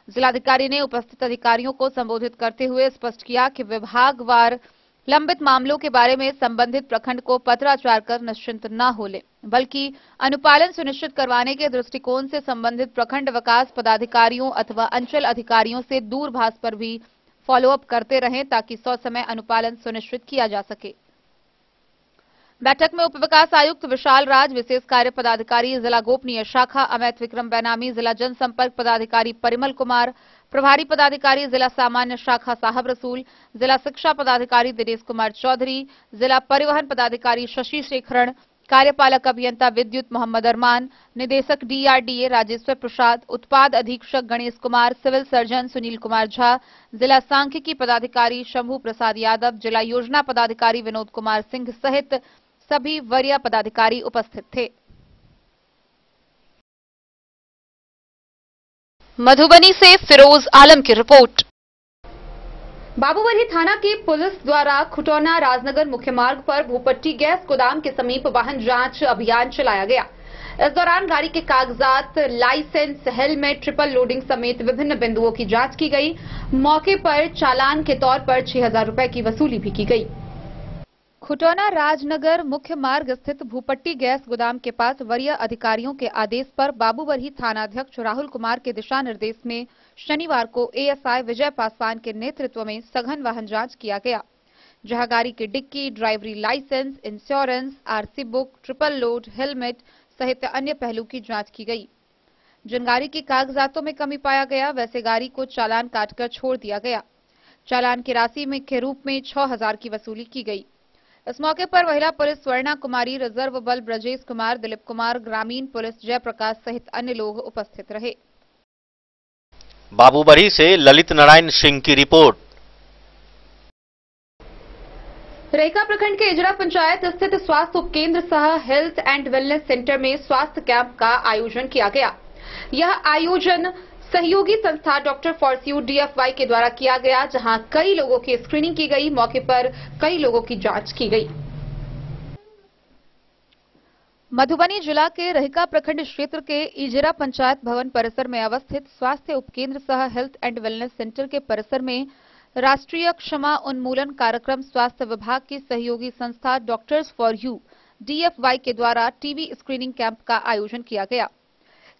जिलाधिकारी ने उपस्थित अधिकारियों को संबोधित करते हुए स्पष्ट किया कि विभागवार लंबित मामलों के बारे में संबंधित प्रखंड को पत्राचार कर निश्चिंत न हो ले, बल्कि अनुपालन सुनिश्चित करवाने के दृष्टिकोण से संबंधित प्रखंड विकास पदाधिकारियों अथवा अंचल अधिकारियों से दूरभाष पर भी फॉलोअप करते रहें ताकि 100 समय अनुपालन सुनिश्चित किया जा सके। बैठक में उप विकास आयुक्त विशाल राज, विशेष कार्य पदाधिकारी जिला गोपनीय शाखा अमित विक्रम बैनामी, जिला जनसंपर्क पदाधिकारी परिमल कुमार, प्रभारी पदाधिकारी जिला सामान्य शाखा साहब रसूल, जिला शिक्षा पदाधिकारी दिनेश कुमार चौधरी, जिला परिवहन पदाधिकारी शशि शेखरण, कार्यपालक अभियंता विद्युत मोहम्मद अरमान, निदेशक DRDA राजेश्वर प्रसाद, उत्पाद अधीक्षक गणेश कुमार, सिविल सर्जन सुनील कुमार झा, जिला सांख्यिकी पदाधिकारी शंभू प्रसाद यादव, जिला योजना पदाधिकारी विनोद कुमार सिंह सहित सभी वरीय पदाधिकारी उपस्थित थे। मधुबनी से फिरोज आलम की रिपोर्ट। बाबूवरी थाना की पुलिस द्वारा खुटौना राजनगर मुख्य मार्ग पर भूपट्टी गैस गोदाम के समीप वाहन जांच अभियान चलाया गया। इस दौरान गाड़ी के कागजात, लाइसेंस, हेलमेट, ट्रिपल लोडिंग समेत विभिन्न बिंदुओं की जांच की गई। मौके पर चालान के तौर पर 6,000 रुपए की वसूली भी की गई। खुटौना राजनगर मुख्य मार्ग स्थित भूपट्टी गैस गोदाम के पास वरीय अधिकारियों के आदेश पर बाबूवरी थानाध्यक्ष राहुल कुमार के दिशा निर्देश में शनिवार को ASI विजय पासवान के नेतृत्व में सघन वाहन जांच किया गया, जहां गाड़ी की dickey, driving licence, insurance, RC book, triple load, helmet सहित अन्य पहलू की जांच की गई। जिन गाड़ी की कागजातों में कमी पाया गया वैसे गाड़ी को चालान काटकर छोड़ दिया गया। चालान की राशि में के रूप में 6,000 की वसूली की गई। इस मौके पर महिला पुलिस स्वर्णा कुमारी, रिजर्व बल ब्रजेश कुमार, दिलीप कुमार, ग्रामीण पुलिस जयप्रकाश सहित अन्य लोग उपस्थित रहे। बाबूवरी से ललित नारायण सिंह की रिपोर्ट। रेखा प्रखंड के इजरा पंचायत स्थित स्वास्थ्य उपकेंद्र सह हेल्थ एंड वेलनेस सेंटर में स्वास्थ्य कैंप का आयोजन किया गया। यह आयोजन सहयोगी संस्था डॉक्टर फॉर यू DFY के द्वारा किया गया, जहां कई लोगों की स्क्रीनिंग की गई। मौके पर कई लोगों की जांच की गई। मधुबनी जिला के रहिका प्रखंड क्षेत्र के इजरा पंचायत भवन परिसर में अवस्थित स्वास्थ्य उपकेंद्र सह हेल्थ एंड वेलनेस सेंटर के परिसर में राष्ट्रीय क्षमा उन्मूलन कार्यक्रम स्वास्थ्य विभाग की सहयोगी संस्था डॉक्टर्स फॉर यू DFY के द्वारा टीबी स्क्रीनिंग कैंप का आयोजन किया गया।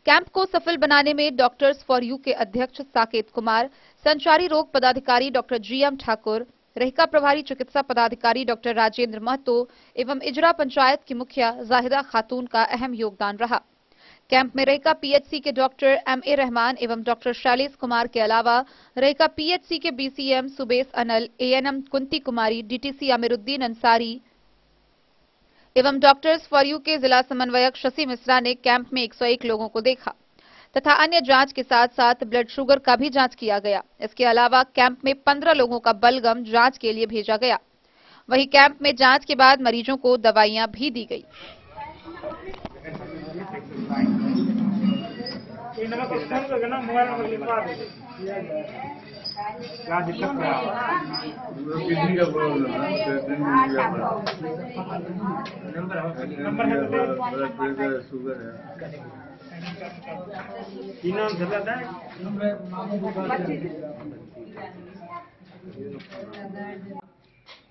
कैंप को सफल बनाने में डॉक्टर्स फॉर यू के अध्यक्ष साकेत कुमार, संचारी रोग पदाधिकारी डॉक्टर GM ठाकुर, रहिका प्रभारी चिकित्सा पदाधिकारी डॉक्टर राजेंद्र महतो एवं इजरा पंचायत की मुखिया जाहिदा खातून का अहम योगदान रहा। कैंप में रहिका PHC के डॉक्टर MA रहमान एवं डॉक्टर शैलेश कुमार के अलावा रहिका PHC के BCM सुबेश अनल, ANM कुंती कुमारी, DTC अमीरुद्दीन अंसारी एवं डॉक्टर्स फॉर यू के जिला समन्वयक शशि मिश्रा ने कैंप में 101 लोगों को देखा तथा अन्य जांच के साथ साथ ब्लड शुगर का भी जांच किया गया। इसके अलावा कैंप में 15 लोगों का बलगम जांच के लिए भेजा गया। वहीं कैंप में जांच के बाद मरीजों को दवाइयां भी दी गई।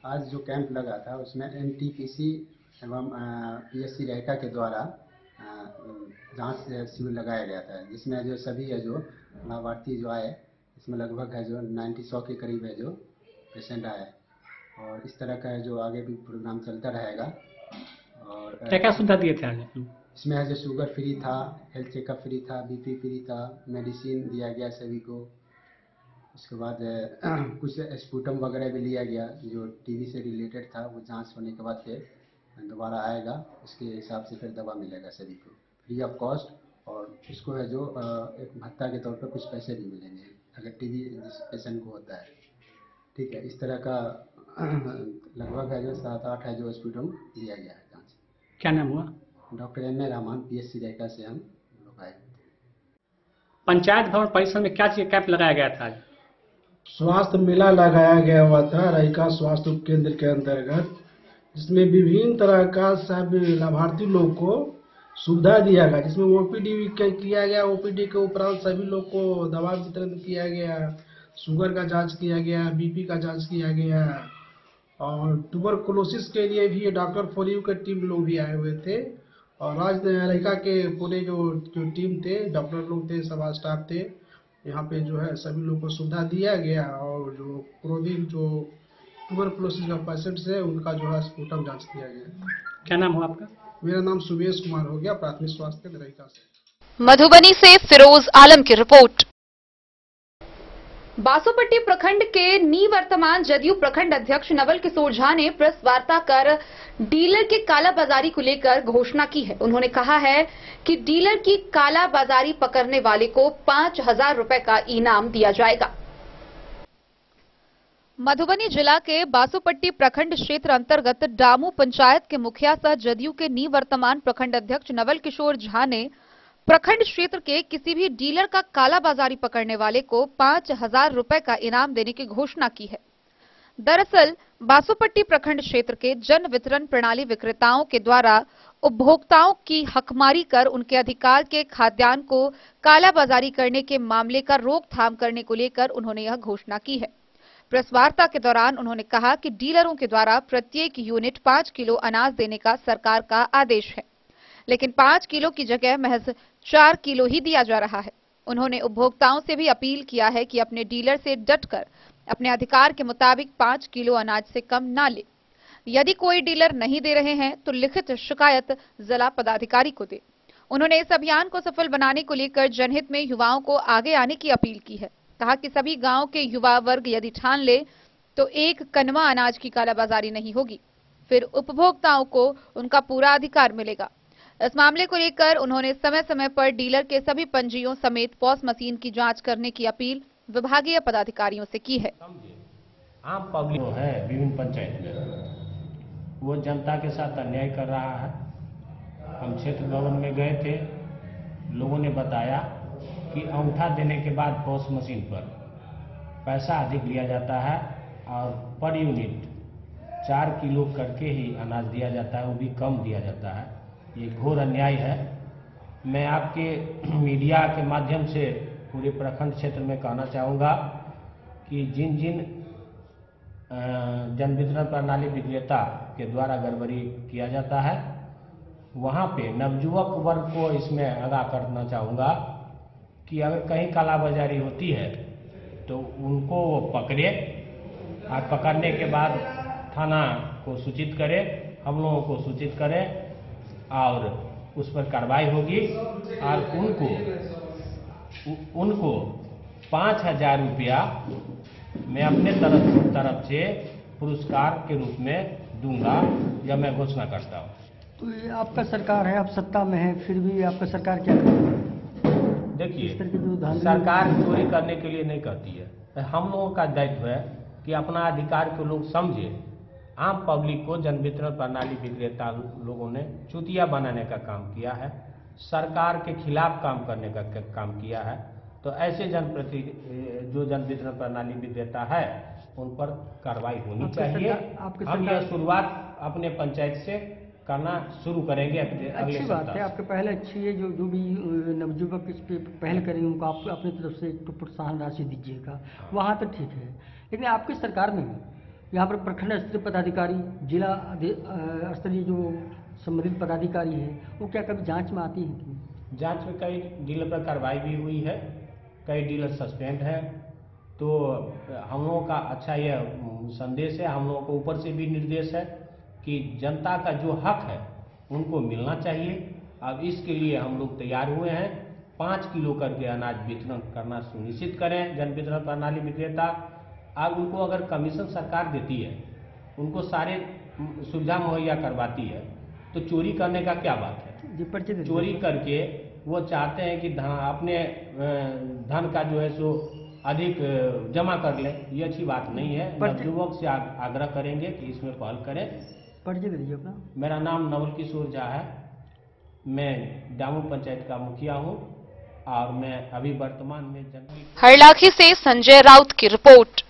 आज जो कैंप लगा था उसमें NTPC एवं PSC रहिका के द्वारा जांच शिविर लगाया गया था, जिसमें जो सभी है जो लाभार्थी जो आए, इसमें लगभग है जो 100 के करीब है जो पेशेंट आए। और इस तरह का है जो आगे भी प्रोग्राम चलता रहेगा। और क्या सुविधा दिए थे आज? इसमें है जो शुगर फ्री था, हेल्थ चेकअप फ्री था, BP फ्री था, मेडिसिन दिया गया सभी को। उसके बाद कुछ स्पुटम वगैरह भी लिया गया जो TB से रिलेटेड था, वो जांच होने के बाद फिर दोबारा आएगा, उसके हिसाब से फिर दवा मिलेगा सभी को फ्री ऑफ कॉस्ट। और उसको है जो एक भत्ता के तौर पर कुछ पैसे भी मिलेंगे अगर TB जिस पेशेंट को होता है। ठीक है, इस तरह का लगभग है जो 7-8 है जो स्पुटम दिया गया है जाँच। क्या नाम हुआ? Doctor MA Rahman, PSC Rahika से हम लोग आए। पंचायत भवन परिसर में क्या चीज कैंप लगाया गया था? स्वास्थ्य मेला लगाया गया हुआ था रहिका स्वास्थ्य उपकेंद्र के अंतर्गत, जिसमें विभिन्न तरह का सब लाभार्थी लोग को सुविधा दिया गया, जिसमें OPD भी किया गया। OPD के उपरांत सभी लोग को दवा वितरण किया गया, शुगर का जांच किया गया, BP का जांच किया गया। और ट्यूबरकुलोसिस के लिए भी डॉक्टर फॉर यू के टीम लोग भी आए हुए थे। और आज रहिका के पूरे जो टीम थे, डॉक्टर लोग थे, सब स्टाफ थे, यहाँ पे जो है सभी लोग को सुविधा दिया गया। और जो क्रोनिक जो ट्यूबरकुलोसिस का पेशेंट्स है उनका जो है स्पुटम जांच किया गया। क्या नाम हुआ आपका? मेरा नाम सुबेश कुमार हो गया, प्राथमिक स्वास्थ्य केंद्र रहिका से। मधुबनी से फिरोज आलम की रिपोर्ट। बासोपट्टी प्रखंड के निवर्तमान जदयू प्रखंड अध्यक्ष नवल किशोर झा ने प्रेस वार्ता कर डीलर की कालाबाजारी को लेकर घोषणा की है। उन्होंने कहा है कि डीलर की कालाबाजारी पकड़ने वाले को 5,000 रुपए का इनाम दिया जाएगा। मधुबनी जिला के बासोपट्टी प्रखंड क्षेत्र अंतर्गत डामू पंचायत के मुखिया सह जदयू के निवर्तमान प्रखंड अध्यक्ष नवल किशोर झा ने प्रखंड क्षेत्र के किसी भी डीलर का कालाबाजारी पकड़ने वाले को 5,000 रुपए का इनाम देने की घोषणा की है। दरअसल बासोपट्टी प्रखंड क्षेत्र के जन वितरण प्रणाली विक्रेताओं के द्वारा उपभोक्ताओं की हकमारी कर उनके अधिकार के खाद्यान्न को कालाबाजारी करने के मामले का रोकथाम करने को लेकर उन्होंने यह घोषणा की है। प्रेस वार्ता के दौरान उन्होंने कहा कि डीलरों के द्वारा प्रत्येक यूनिट 5 किलो अनाज देने का सरकार का आदेश है, लेकिन 5 किलो की जगह महज 4 किलो ही दिया जा रहा है। उन्होंने उपभोक्ताओं से भी अपील किया है कि अपने डीलर से डटकर अपने अधिकार के मुताबिक 5 किलो अनाज से कम ना ले। यदि कोई डीलर नहीं दे रहे हैं तो लिखित शिकायत जिला पदाधिकारी को दे। उन्होंने इस अभियान को सफल बनाने को लेकर जनहित में युवाओं को आगे आने की अपील की है। कहा कि सभी गांव के युवा वर्ग यदि ठान ले तो एक कनवा अनाज की कालाबाजारी नहीं होगी, फिर उपभोक्ताओं को उनका पूरा अधिकार मिलेगा। इस मामले को लेकर उन्होंने समय समय पर डीलर के सभी पंजियों समेत पॉस मशीन की जांच करने की अपील विभागीय पदाधिकारियों से की है। आम पब्लिक है विभिन्न पंचायत में, वो जनता के साथ अन्याय कर रहा है। हम क्षेत्र भवन में गए थे, लोगों ने बताया कि अंगूठा देने के बाद पॉस मशीन पर पैसा अधिक लिया जाता है और पर यूनिट 4 किलो करके ही अनाज दिया जाता है, वो भी कम दिया जाता है। ये घोर अन्याय है। मैं आपके मीडिया के माध्यम से पूरे प्रखंड क्षेत्र में कहना चाहूँगा कि जिन जिन जन वितरण प्रणाली विक्रेता के द्वारा गड़बड़ी किया जाता है, वहाँ पे नवयुवक वर्ग को इसमें आगाह करना चाहूँगा कि अगर कहीं कालाबाजारी होती है तो उनको वो पकड़े और पकड़ने के बाद थाना को सूचित करें, हम लोगों को सूचित करें और उस पर कार्रवाई होगी और उनको 5,000 रुपया मैं अपने तरफ से पुरस्कार के रूप में दूंगा, या मैं घोषणा करता हूँ। तो ये आपका सरकार है, आप सत्ता में है, फिर भी आपका सरकार क्या करती है? देखिए, सरकार चोरी करने के लिए नहीं करती है। हम लोगों का दायित्व है कि अपना अधिकार को लोग समझे। आम पब्लिक को जन वितरण प्रणाली विक्रेता लोगों ने चूतिया बनाने का काम किया है, सरकार के खिलाफ काम करने का काम किया है। तो ऐसे जो जन वितरण प्रणाली विक्रेता है उन पर कार्रवाई होनी चाहिए। हम यह शुरुआत अपने पंचायत से करना शुरू करेंगे अगले अच्छी बात है, आपके पहले अच्छी है। जो भी नवयुवक इस पे पहल करेंगे उनको आप अपनी तरफ से एक प्रोत्साहन राशि दीजिएगा, वहाँ तो ठीक है। लेकिन आपकी सरकार में यहाँ पर प्रखंड स्तरीय पदाधिकारी, जिला स्तरीय जो संबंधित पदाधिकारी है, वो क्या कभी जांच में आती है? जांच में कई डीलर पर कार्रवाई भी हुई है, कई डीलर सस्पेंड है। तो हम लोगों का अच्छा यह संदेश है, हम लोगों को ऊपर से भी निर्देश है कि जनता का जो हक है उनको मिलना चाहिए। अब इसके लिए हम लोग तैयार हुए हैं। 5 किलो करके अनाज वितरण करना सुनिश्चित करें जन वितरण प्रणाली विक्रेता। अब उनको अगर कमीशन सरकार देती है, उनको सारे सुविधा मुहैया करवाती है, तो चोरी करने का क्या बात है? चोरी करके वो चाहते हैं कि अपने धन का जो है सो अधिक जमा कर लें, ये अच्छी बात नहीं है। नवयुवक से आग्रह करेंगे कि इसमें पहल करें। परिचय दीजिए अपना। मेरा नाम नवल किशोर झा है, मैं डामू पंचायत का मुखिया हूँ और मैं अभी वर्तमान में हरलाखी से संजय राउत की रिपोर्ट।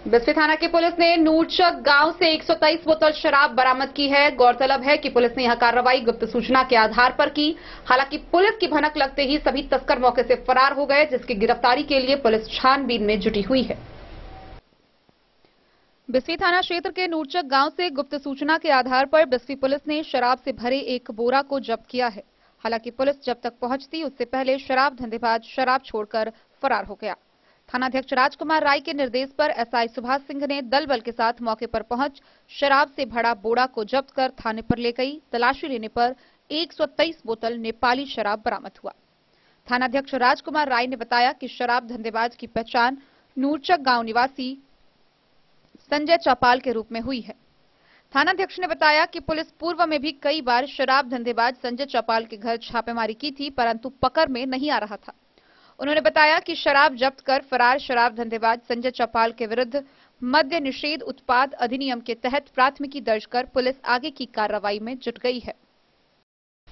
बिस्फी थाना की पुलिस ने नूरचक गांव से 123 बोतल शराब बरामद की है। गौरतलब है कि पुलिस ने यह कार्रवाई गुप्त सूचना के आधार पर की। हालांकि पुलिस की भनक लगते ही सभी तस्कर मौके से फरार हो गए, जिसकी गिरफ्तारी के लिए पुलिस छानबीन में जुटी हुई है। बिस्फी थाना क्षेत्र के नूरचक गांव से गुप्त सूचना के आधार पर बिस्फी पुलिस ने शराब से भरे एक बोरा को जब्त किया है। हालांकि पुलिस जब तक पहुंचती उससे पहले शराब धंधेबाज शराब छोड़कर फरार हो गया। थानाध्यक्ष राजकुमार राय के निर्देश पर एसआई सुभाष सिंह ने दल बल के साथ मौके पर पहुंच शराब से भरा बोरा को जब्त कर थाने पर ले गई। तलाशी लेने पर 123 बोतल नेपाली शराब बरामद हुआ। थानाध्यक्ष राजकुमार राय ने बताया कि शराब धंधेबाज की पहचान नूरचक गांव निवासी संजय चौपाल के रूप में हुई है। थानाध्यक्ष ने बताया कि पुलिस पूर्व में भी कई बार शराब धंधेबाज संजय चौपाल के घर छापेमारी की थी, परंतु पकड़ में नहीं आ रहा था। उन्होंने बताया कि शराब जब्त कर फरार शराब धंधेबाज संजय चौपाल के विरुद्ध मद्य निषेध उत्पाद अधिनियम के तहत प्राथमिकी दर्ज कर पुलिस आगे की कार्रवाई में जुट गई है।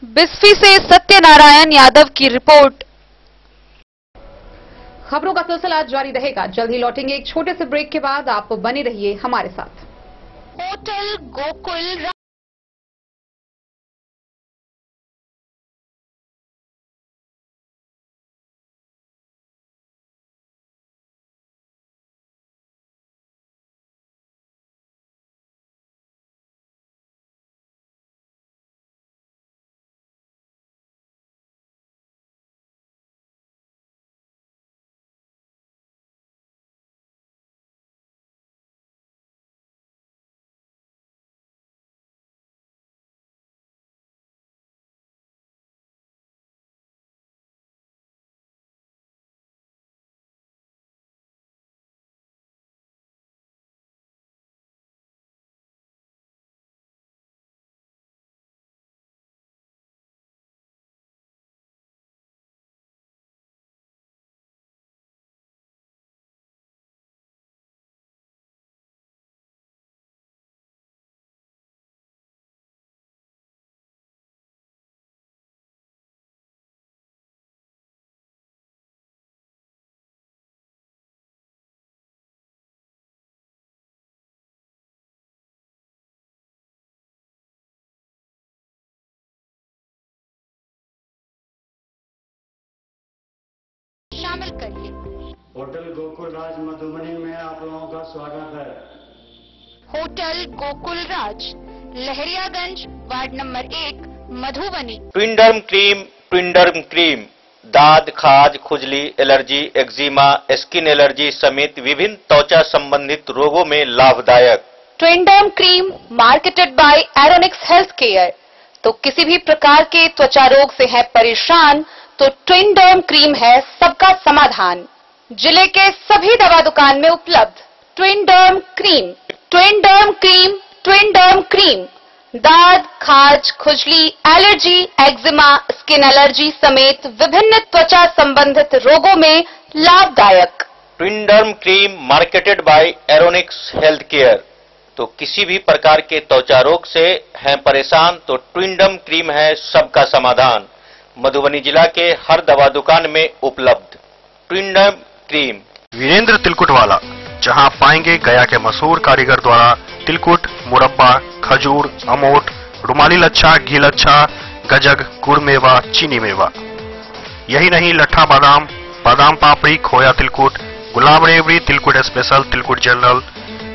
बिस्फी से सत्यनारायण यादव की रिपोर्ट। खबरों का सिलसिला जारी रहेगा। जल्द ही लौटेंगे एक छोटे से ब्रेक के बाद। आप बने रहिए हमारे साथ। होटल गोकुल शामिल करिए। होटल गोकुल राज मधुबनी में आप लोगों का स्वागत है। होटल गोकुल राज, Lahariaganj, ward number 1, Madhubani. ट्विंडर्म cream दाद, खाज, खुजली, एलर्जी, एक्जिमा, स्किन एलर्जी समेत विभिन्न त्वचा संबंधित रोगों में लाभदायक। Twinderm cream marketed by Aeronix health care. तो किसी भी प्रकार के त्वचा रोग से है परेशान तो ट्विंडर्म क्रीम है सबका समाधान। जिले के सभी दवा दुकान में उपलब्ध ट्विंडर्म क्रीम। ट्विंडर्म क्रीम, ट्विंडर्म क्रीम दाद, खाज, खुजली, एलर्जी, एक्जिमा, स्किन एलर्जी समेत विभिन्न त्वचा संबंधित रोगों में लाभदायक। Twinderm cream marketed by Aeronix health care. तो किसी भी प्रकार के त्वचा रोग से हैं परेशान तो ट्विंडर्म क्रीम है सबका समाधान। मधुबनी जिला के हर दवा दुकान में उपलब्ध ट्विंडर्म क्रीम। वीरेंद्र तिलकुट वाला, जहां पाएंगे गया के मशहूर कारीगर द्वारा तिलकुट, मुरब्बा, खजूर, अमोट, रुमाली लच्छा, घी लच्छा, गजक, गुड़ मेवा, चीनी मेवा। यही नहीं, लट्ठा बादाम, बादाम पापड़ी, खोया तिलकुट, गुलाब रेवड़ी, तिलकुट स्पेशल, तिलकुट जनरल,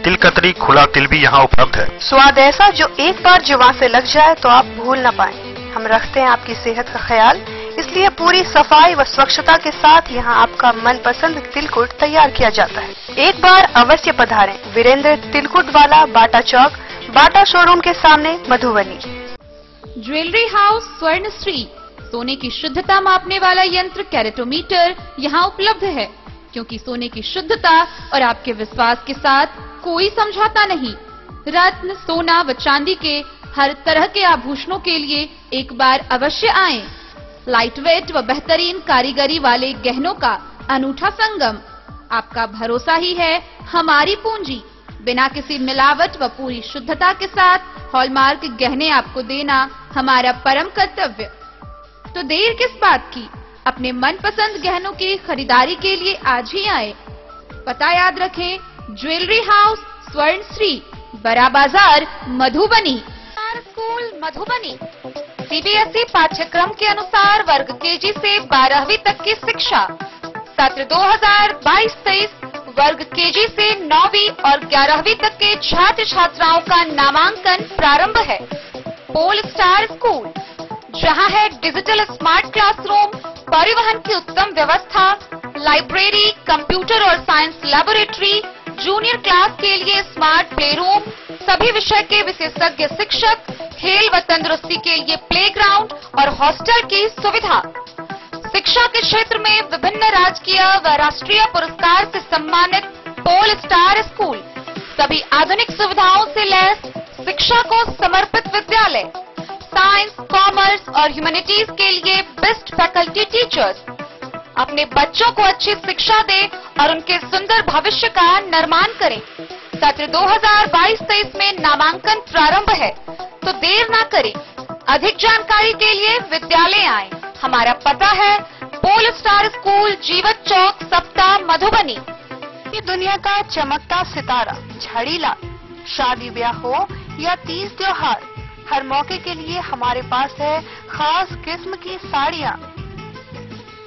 तिलकतरी, खुला तिल भी यहाँ उपलब्ध है। स्वाद ऐसा जो एक बार जुबान से लग जाए तो आप भूल न पाएं। हम रखते हैं आपकी सेहत का ख्याल, इसलिए पूरी सफाई व स्वच्छता के साथ यहाँ आपका मनपसंद तिलकुट तैयार किया जाता है। एक बार अवश्य पधारें। वीरेंद्र तिलकुट वाला, बाटा चौक, बाटा शोरूम के सामने, मधुबनी। ज्वेलरी हाउस स्वर्ण श्री, सोने की शुद्धता मापने वाला यंत्र कैरेटोमीटर यहाँ उपलब्ध है, क्योंकि सोने की शुद्धता और आपके विश्वास के साथ कोई समझौता नहीं। रत्न, सोना व चांदी के हर तरह के आभूषणों के लिए एक बार अवश्य आएं। लाइट वेट व बेहतरीन कारीगरी वाले गहनों का अनूठा संगम। आपका भरोसा ही है हमारी पूंजी। बिना किसी मिलावट व पूरी शुद्धता के साथ हॉलमार्क गहने आपको देना हमारा परम कर्तव्य। तो देर किस बात की, अपने मनपसंद गहनों की खरीदारी के लिए आज ही आए। पता याद रखें, ज्वेलरी हाउस स्वर्ण श्री, बड़ा बाजार, मधुबनी। स्कूल मधुबनी सीबीएसई पाठ्यक्रम के अनुसार वर्ग केजी से 12वीं तक की शिक्षा। सत्र 2022-23 वर्ग केजी से 9वीं और 11वीं तक के छात्र छात्राओं का नामांकन प्रारंभ है। पोल स्टार स्कूल, जहां है डिजिटल स्मार्ट क्लासरूम, परिवहन की उत्तम व्यवस्था, लाइब्रेरी, कंप्यूटर और साइंस लैबोरेटरी, जूनियर क्लास के लिए स्मार्ट प्ले रूम, सभी विषय के विशेषज्ञ शिक्षक, खेल व तंदुरुस्ती के लिए प्लेग्राउंड और हॉस्टल की सुविधा। शिक्षा के क्षेत्र में विभिन्न राजकीय व राष्ट्रीय पुरस्कार से सम्मानित पोल स्टार स्कूल, सभी आधुनिक सुविधाओं से लैस शिक्षा को समर्पित विद्यालय। साइंस, कॉमर्स और ह्यूमैनिटीज के लिए बेस्ट फैकल्टी टीचर्स। अपने बच्चों को अच्छी शिक्षा दें और उनके सुंदर भविष्य का निर्माण करें। सत्र 2022-23 में नामांकन प्रारंभ है, तो देर ना करें। अधिक जानकारी के लिए विद्यालय आएं। हमारा पता है पोल स्टार स्कूल, जीवत चौक, सप्ताह, मधुबनी। ये दुनिया का चमकता सितारा झाड़ीलाल। शादी ब्याह हो या तीज त्योहार, हर मौके के लिए हमारे पास है खास किस्म की साड़ियाँ।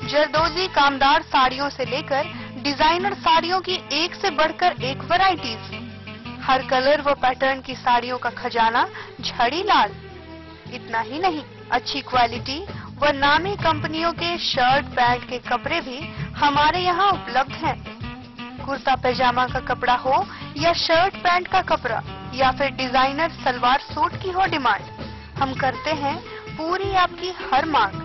जरदोजी कामदार साड़ियों से लेकर डिजाइनर साड़ियों की एक से बढ़कर एक वैरायटीज। हर कलर व पैटर्न की साड़ियों का खजाना झाड़ीलाल। इतना ही नहीं, अच्छी क्वालिटी व नामी कंपनियों के शर्ट पैंट के कपड़े भी हमारे यहाँ उपलब्ध हैं। कुर्ता पैजामा का कपड़ा हो या शर्ट पैंट का कपड़ा या फिर डिजाइनर सलवार सूट की हो डिमांड, हम करते हैं पूरी आपकी हर मांग।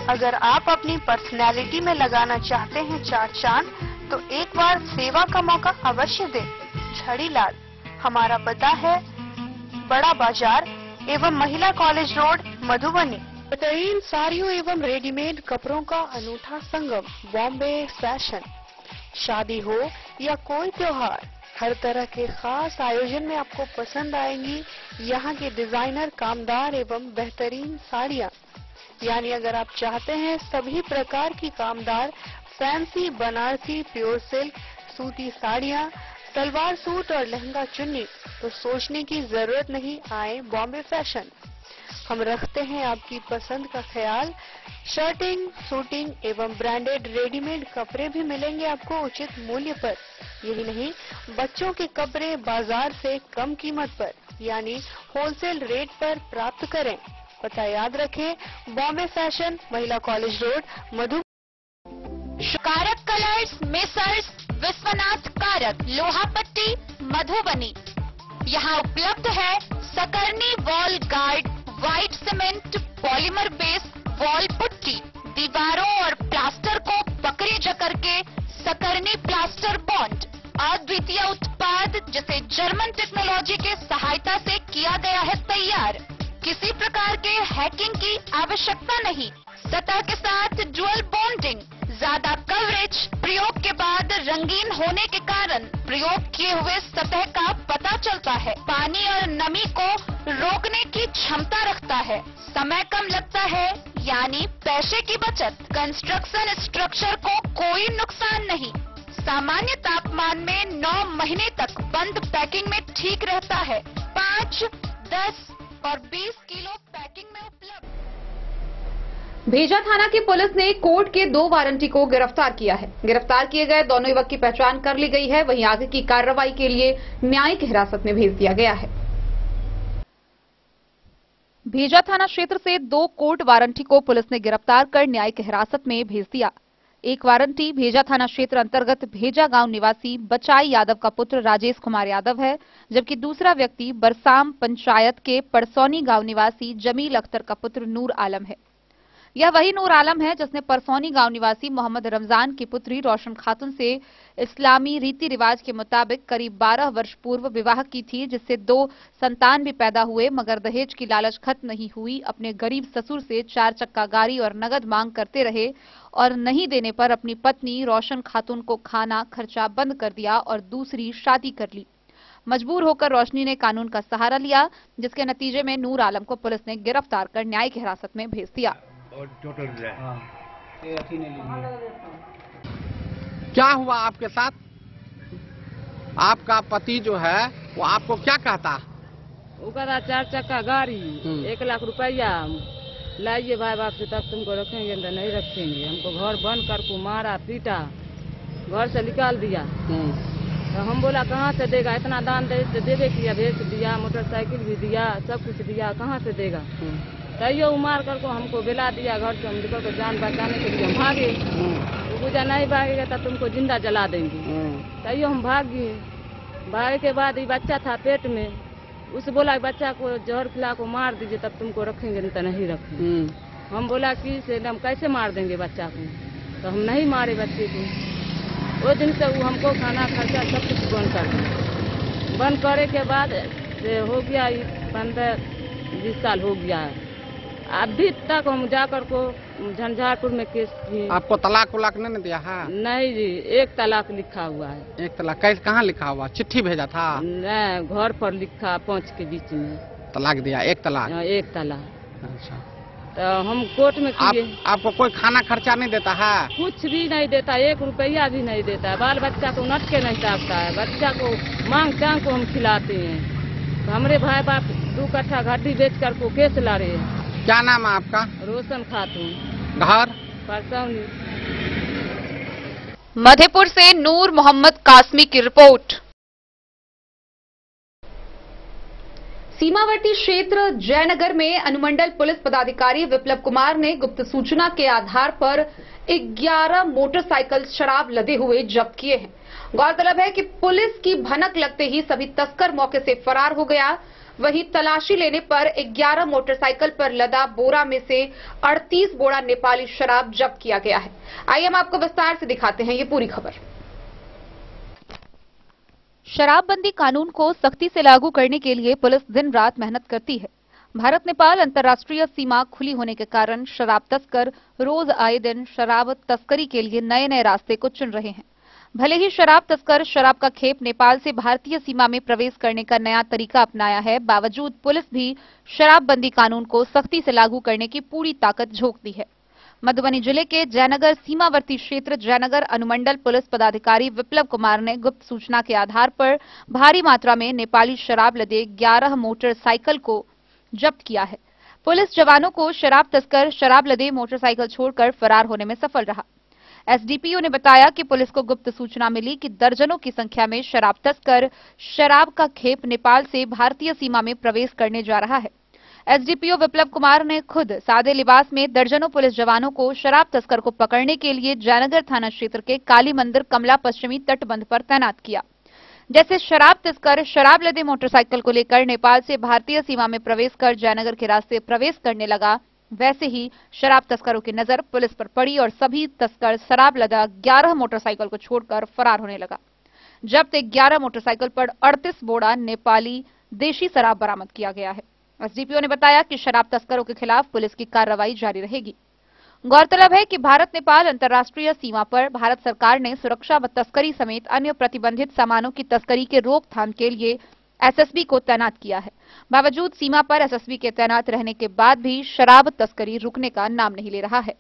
अगर आप अपनी पर्सनैलिटी में लगाना चाहते हैं चार चांद, तो एक बार सेवा का मौका अवश्य दें। झाड़ीलाल, हमारा पता है बड़ा बाजार एवं महिला कॉलेज रोड, मधुबनी। बेहतरीन साड़ियों एवं रेडीमेड कपड़ों का अनूठा संगम, बॉम्बे फैशन। शादी हो या कोई त्योहार, हर तरह के खास आयोजन में आपको पसंद आएंगी यहाँ के डिजाइनर, कामदार एवं बेहतरीन साड़ियाँ। यानी अगर आप चाहते हैं सभी प्रकार की कामदार, फैंसी, बनारसी, प्योर सिल्क, सूती साड़ियाँ, सलवार सूट और लहंगा चुन्नी, तो सोचने की जरूरत नहीं, आए बॉम्बे फैशन। हम रखते हैं आपकी पसंद का ख्याल। शर्टिंग, सूटिंग एवं ब्रांडेड रेडीमेड कपड़े भी मिलेंगे आपको उचित मूल्य पर। यही नहीं, बच्चों के कपड़े बाजार से कम कीमत पर यानी होलसेल रेट पर प्राप्त करें। पता याद रखें, बॉम्बे फैशन, महिला कॉलेज रोड, मधु। कारक कलर्स, मेसर्स विश्वनाथ कारक, लोहापट्टी, मधुबनी। यहाँ उपलब्ध है सकरनी wall guard, white cement, polymer base wall putty. दीवारों और प्लास्टर को पकड़े जकड़ के सकरनी प्लास्टर बॉन्ड, अद्वितीय उत्पाद जिसे जर्मन टेक्नोलॉजी के सहायता से किया गया है तैयार। किसी प्रकार के हैकिंग की आवश्यकता नहीं। सतह के साथ डुअल बॉन्डिंग, ज्यादा कवरेज, प्रयोग के बाद रंगीन होने के कारण प्रयोग किए हुए सतह का पता चलता है। पानी और नमी को रोकने की क्षमता रखता है। समय कम लगता है यानी पैसे की बचत। कंस्ट्रक्शन स्ट्रक्चर को कोई नुकसान नहीं। सामान्य तापमान में 9 महीने तक बंद पैकिंग में ठीक रहता है। 5, 10 और 20 किलो पैकिंग में उपलब्ध। भेजा थाना की पुलिस ने कोर्ट के 2 वारंटी को गिरफ्तार किया है। गिरफ्तार किए गए दोनों युवक की पहचान कर ली गई है। वहीं आगे की कार्रवाई के लिए न्यायिक हिरासत में भेज दिया गया है। भेजा थाना क्षेत्र से 2 कोर्ट वारंटी को पुलिस ने गिरफ्तार कर न्यायिक हिरासत में भेज दिया। एक वारंटी भेजा थाना क्षेत्र अंतर्गत भेजा गांव निवासी बचाई यादव का पुत्र राजेश कुमार यादव है, जबकि दूसरा व्यक्ति बरसाम पंचायत के परसौनी गांव निवासी जमील अख्तर का पुत्र नूर आलम है। यह वही नूर आलम है जिसने परसौनी गांव निवासी मोहम्मद रमजान की पुत्री रोशन खातून से इस्लामी रीति रिवाज के मुताबिक करीब 12 वर्ष पूर्व विवाह की थी, जिससे 2 संतान भी पैदा हुए, मगर दहेज की लालच खत्म नहीं हुई। अपने गरीब ससुर से 4 चक्का गाड़ी और नगद मांग करते रहे और नहीं देने पर अपनी पत्नी रोशन खातून को खाना खर्चा बंद कर दिया और दूसरी शादी कर ली। मजबूर होकर रोशनी ने कानून का सहारा लिया, जिसके नतीजे में नूर आलम को पुलिस ने गिरफ्तार कर न्यायिक हिरासत में भेज दिया। टोटल क्या हुआ आपके साथ? आपका पति जो है वो आपको क्या कहता? वो कहता 4 चक्का गाड़ी, 1 लाख रुपया लाइए भाई बाप से, तब तुमको रखेंगे तो नहीं रखेंगे। हमको घर बंद कर को मारा पीटा, घर से निकाल दिया। तो हम बोला कहाँ से देगा, इतना दान दे किया, भेज दिया, मोटरसाइकिल भी दिया, सब कुछ दिया, कहाँ से देगा। तैयो मार कर को हमको बिला दिया घर से। हम निकल को जान बचाने के लिए हम भागे। वो पूजा नहीं भागेगा तो तुमको जिंदा जला देंगे। तैयो हम भागे। भागे के बाद ये बच्चा था पेट में, उसे बोला बच्चा को जहर खिला को मार दीजिए तब तुमको रखेंगे, नहीं तो नहीं रखेंगे। हम बोला कि से हम कैसे मार देंगे बच्चा को, तो हम नहीं मारे बच्चे को। वो दिन से वो हमको खाना खर्चा सब कुछ बंद कर दिया। बंद करे के बाद हो गया 15-20 साल हो गया है। अभी तक हम जाकर को झंझारपुर में केस की। आपको तलाक उलाक नहीं दिया है? नहीं जी, 1 तलाक लिखा हुआ है। 1 तलाक कैसे, कहाँ लिखा हुआ? चिट्ठी भेजा था? नहीं, घर पर लिखा 5 के बीच में तलाक दिया। 1 तलाक? 1 तलाक। अच्छा, तो हम कोर्ट में किए। आपको कोई खाना खर्चा नहीं देता है? कुछ भी नहीं देता, 1 रुपया भी नहीं देता है। बाल बच्चा को नट के नहीं टाकता है। बच्चा को मांग चांग को हम खिलाते हैं। तो हमारे भाई बाप 2 कट्ठा घड्डी बेच कर को केस ला रहे हैं। क्या नाम है आपका? रोशन खातून, घर परसौनी। मधेपुर से नूर मोहम्मद कासमी की रिपोर्ट। सीमावर्ती क्षेत्र जयनगर में अनुमंडल पुलिस पदाधिकारी विप्लव कुमार ने गुप्त सूचना के आधार पर 11 मोटरसाइकिल शराब लदे हुए जब्त किए हैं। गौरतलब है कि पुलिस की भनक लगते ही सभी तस्कर मौके से फरार हो गया। वहीं तलाशी लेने पर 11 मोटरसाइकिल पर लदा बोरा में से 38 बोरा नेपाली शराब जब्त किया गया है। आइए हम आपको विस्तार से दिखाते हैं ये पूरी खबर। शराबबंदी कानून को सख्ती से लागू करने के लिए पुलिस दिन रात मेहनत करती है। भारत नेपाल अंतर्राष्ट्रीय सीमा खुली होने के कारण शराब तस्कर रोज आए दिन शराब तस्करी के लिए नए नए रास्ते को चुन रहे हैं। भले ही शराब तस्कर शराब का खेप नेपाल से भारतीय सीमा में प्रवेश करने का नया तरीका अपनाया है, बावजूद पुलिस भी शराबबंदी कानून को सख्ती से लागू करने की पूरी ताकत झोंकती है। मधुबनी जिले के जयनगर सीमावर्ती क्षेत्र जयनगर अनुमंडल पुलिस पदाधिकारी विप्लव कुमार ने गुप्त सूचना के आधार पर भारी मात्रा में नेपाली शराब लदे 11 मोटरसाइकिल को जब्त किया है। पुलिस जवानों को शराब तस्कर शराब लदे मोटरसाइकिल छोड़कर फरार होने में सफल रहा। एसडीपीओ ने बताया कि पुलिस को गुप्त सूचना मिली कि दर्जनों की संख्या में शराब तस्कर शराब का खेप नेपाल से भारतीय सीमा में प्रवेश करने जा रहा है। एसडीपीओ विप्लव कुमार ने खुद सादे लिबास में दर्जनों पुलिस जवानों को शराब तस्कर को पकड़ने के लिए जयनगर थाना क्षेत्र के काली मंदिर कमला पश्चिमी तटबंध पर तैनात किया। जैसे शराब तस्कर शराब लदे मोटरसाइकिल को लेकर नेपाल से भारतीय सीमा में प्रवेश कर जयनगर के रास्ते प्रवेश करने लगा, वैसे ही शराब तस्करों की नजर पुलिस पर पड़ी और सभी तस्कर शराब लदा 11 मोटरसाइकिल को छोड़कर फरार होने लगा। जब्त 11 मोटरसाइकिल पर 38 बोरा नेपाली देशी शराब बरामद किया गया है। एसडीपीओ ने बताया कि शराब तस्करों के खिलाफ पुलिस की कार्रवाई जारी रहेगी। गौरतलब है कि भारत नेपाल अंतर्राष्ट्रीय सीमा पर भारत सरकार ने सुरक्षा व तस्करी समेत अन्य प्रतिबंधित सामानों की तस्करी के रोकथाम के लिए एसएसबी को तैनात किया है। बावजूद सीमा पर एसएसबी के तैनात रहने के बाद भी शराब तस्करी रुकने का नाम नहीं ले रहा है।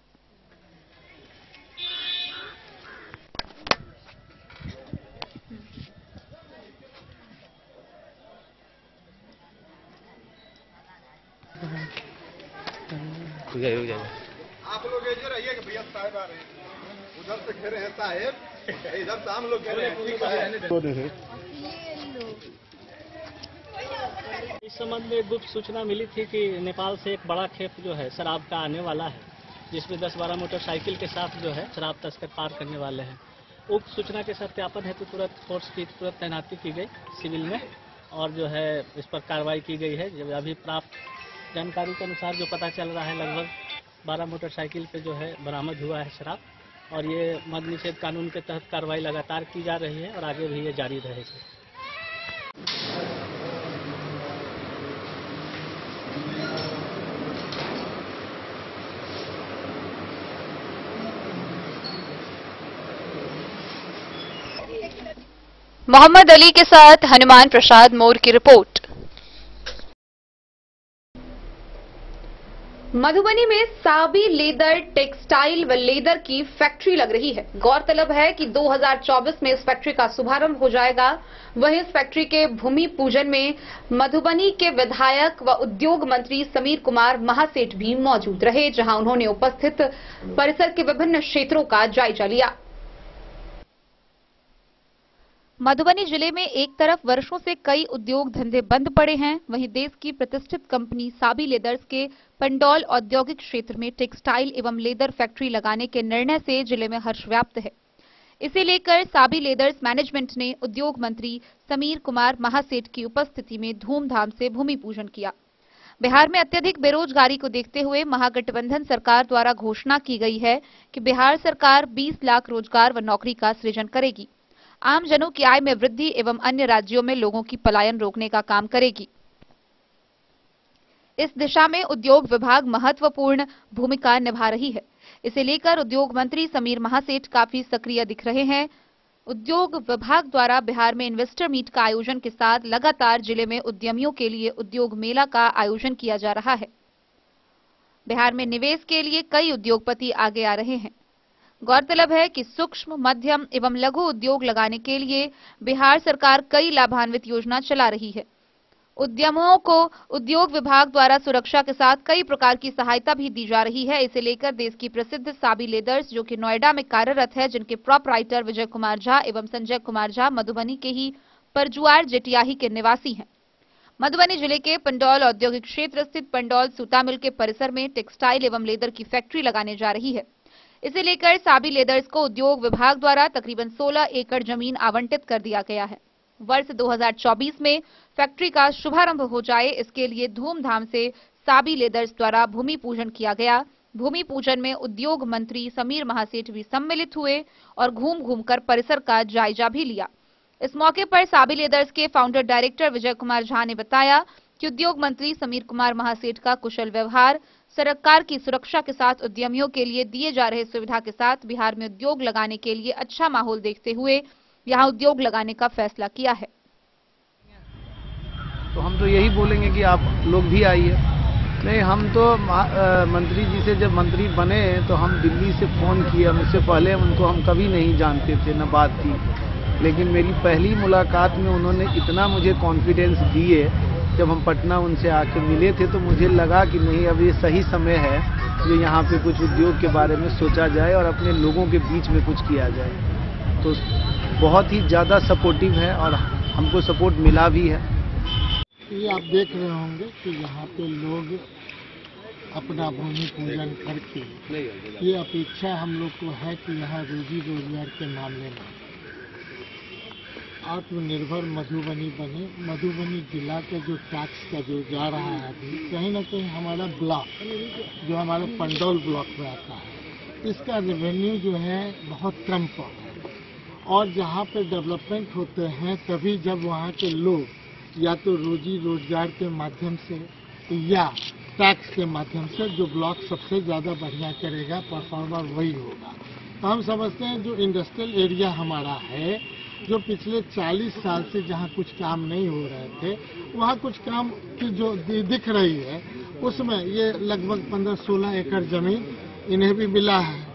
आप लोग इधर आइए कि भैया साहब आ रहे हैं, उधर से घेरे हैं साहब, इधर से हम लोग घेरे हैं। इस संबंध में गुप्त सूचना मिली थी कि नेपाल से एक बड़ा खेप जो है शराब का आने वाला है, जिसमें 10-12 मोटरसाइकिल के साथ जो है शराब तस्कर पार करने वाले हैं। उक्त सूचना के सत्यापन हेतु तुरंत फोर्स की तुरंत तैनाती की गई सिविल में और जो है इस पर कार्रवाई की गई है। जब अभी प्राप्त जानकारी के अनुसार जो पता चल रहा है, लगभग 12 मोटरसाइकिल पे जो है बरामद हुआ है शराब और ये मद्य निषेध कानून के तहत कार्रवाई लगातार की जा रही है और आगे भी ये जारी रहेगी। मोहम्मद अली के साथ हनुमान प्रसाद मोर की रिपोर्ट। मधुबनी में साबी लेदर टेक्सटाइल व लेदर की फैक्ट्री लग रही है। गौरतलब है कि 2024 में इस फैक्ट्री का शुभारंभ हो जाएगा। वहीं इस फैक्ट्री के भूमि पूजन में मधुबनी के विधायक व उद्योग मंत्री समीर कुमार महासेठ भी मौजूद रहे, जहां उन्होंने उपस्थित परिसर के विभिन्न क्षेत्रों का जायजा लिया। मधुबनी जिले में एक तरफ वर्षों से कई उद्योग धंधे बंद पड़े हैं, वहीं देश की प्रतिष्ठित कंपनी साबी लेदर्स के पंडौल औद्योगिक क्षेत्र में टेक्सटाइल एवं लेदर फैक्ट्री लगाने के निर्णय से जिले में हर्ष व्याप्त है। इसे लेकर साबी लेदर्स मैनेजमेंट ने उद्योग मंत्री समीर कुमार महासेठ की उपस्थिति में धूमधाम से भूमि पूजन किया। बिहार में अत्यधिक बेरोजगारी को देखते हुए महागठबंधन सरकार द्वारा घोषणा की गई है कि बिहार सरकार 20 लाख रोजगार व नौकरी का सृजन करेगी, आम जनों की आय में वृद्धि एवं अन्य राज्यों में लोगों की पलायन रोकने का काम करेगी। इस दिशा में उद्योग विभाग महत्वपूर्ण भूमिका निभा रही है। इसे लेकर उद्योग मंत्री समीर महासेठ काफी सक्रिय दिख रहे हैं। उद्योग विभाग द्वारा बिहार में इन्वेस्टर मीट का आयोजन के साथ लगातार जिले में उद्यमियों के लिए उद्योग मेला का आयोजन किया जा रहा है। बिहार में निवेश के लिए कई उद्योगपति आगे आ रहे हैं। गौरतलब है कि सूक्ष्म, मध्यम एवं लघु उद्योग लगाने के लिए बिहार सरकार कई लाभान्वित योजना चला रही है। उद्यमियों को उद्योग विभाग द्वारा सुरक्षा के साथ कई प्रकार की सहायता भी दी जा रही है। इसे लेकर देश की प्रसिद्ध साबी लेदर्स, जो कि नोएडा में कार्यरत है, जिनके प्रोपराइटर विजय कुमार झा एवं संजय कुमार झा मधुबनी के ही परजुआर जेटियाही के निवासी हैं, मधुबनी जिले के पंडौल औद्योगिक क्षेत्र स्थित पंडौल सूता मिल के परिसर में टेक्सटाइल एवं लेदर की फैक्ट्री लगाने जा रही है। इसे लेकर साबी लेदर्स को उद्योग विभाग द्वारा तकरीबन 16 एकड़ जमीन आवंटित कर दिया गया है। वर्ष 2024 में फैक्ट्री का शुभारंभ हो जाए, इसके लिए धूमधाम से साबी लेदर्स द्वारा भूमि पूजन किया गया। भूमि पूजन में उद्योग मंत्री समीर महासेठ भी सम्मिलित हुए और घूम घूमकर परिसर का जायजा भी लिया। इस मौके पर साबी लेदर्स के फाउंडर डायरेक्टर विजय कुमार झा ने बताया कि उद्योग मंत्री समीर कुमार महासेठ का कुशल व्यवहार, सरकार की सुरक्षा के साथ उद्यमियों के लिए दिए जा रहे सुविधा के साथ बिहार में उद्योग लगाने के लिए अच्छा माहौल देखते हुए यहां उद्योग लगाने का फैसला किया है। तो हम तो यही बोलेंगे कि आप लोग भी आइए। नहीं, हम तो मंत्री जी से जब मंत्री बने तो हम दिल्ली से फ़ोन किया, उससे पहले उनको हम कभी नहीं जानते थे, न बात की, लेकिन मेरी पहली मुलाकात में उन्होंने इतना मुझे कॉन्फिडेंस दिए जब हम पटना उनसे आके मिले थे तो मुझे लगा कि नहीं, अब ये सही समय है जो यहाँ पे कुछ उद्योग के बारे में सोचा जाए और अपने लोगों के बीच में कुछ किया जाए। तो बहुत ही ज़्यादा सपोर्टिव है और हमको सपोर्ट मिला भी है। ये आप देख रहे होंगे कि यहाँ पे लोग अपना भूमि पूजन करके ये अपेक्षा हम लोग को है कि यहाँ रोजी रोजगार के मामले में आत्मनिर्भर मधुबनी बने। मधुबनी जिला का जो टैक्स का जो जा रहा है अभी कहीं ना कहीं हमारा ब्लॉक जो हमारे पंडौल ब्लॉक में आता है, इसका रेवेन्यू जो है बहुत कम पर है। और जहाँ पे डेवलपमेंट होते हैं तभी जब वहाँ के लोग या तो रोजी रोजगार के माध्यम से या टैक्स के माध्यम से, जो ब्लॉक सबसे ज़्यादा बढ़िया करेगा परफॉर्मर वही होगा। तो हम समझते हैं जो इंडस्ट्रियल एरिया हमारा है, जो पिछले 40 साल से जहाँ कुछ काम नहीं हो रहे थे, वहाँ कुछ काम की जो दिख रही है, उसमें ये लगभग 15-16 एकड़ जमीन इन्हें भी मिला है।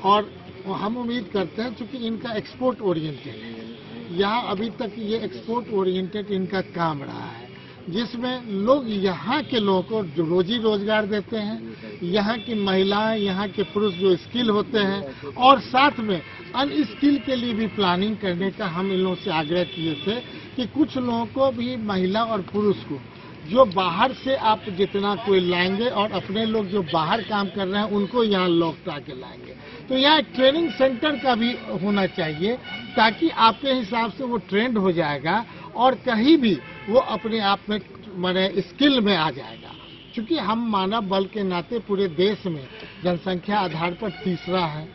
और हम उम्मीद करते हैं चूँकि इनका एक्सपोर्ट ओरिएंटेड है, यहाँ अभी तक ये एक्सपोर्ट ओरिएंटेड इनका काम रहा है, जिसमें लोग यहाँ के लोगों को जो रोजी रोजगार देते हैं, यहाँ की महिलाएं, यहाँ के पुरुष जो स्किल होते हैं, और साथ में अनस्किल के लिए भी प्लानिंग करने का हम इन लोगों से आग्रह किए थे कि कुछ लोगों को भी, महिला और पुरुष को, जो बाहर से आप जितना कोई लाएंगे और अपने लोग जो बाहर काम कर रहे हैं उनको यहाँ लौटा के लाएंगे। तो यहाँ एक ट्रेनिंग सेंटर का भी होना चाहिए ताकि आपके हिसाब से वो ट्रेंड हो जाएगा और कहीं भी वो अपने आप में माने स्किल में आ जाएगा। क्योंकि हम मानव बल के नाते पूरे देश में जनसंख्या आधार पर तीसरा है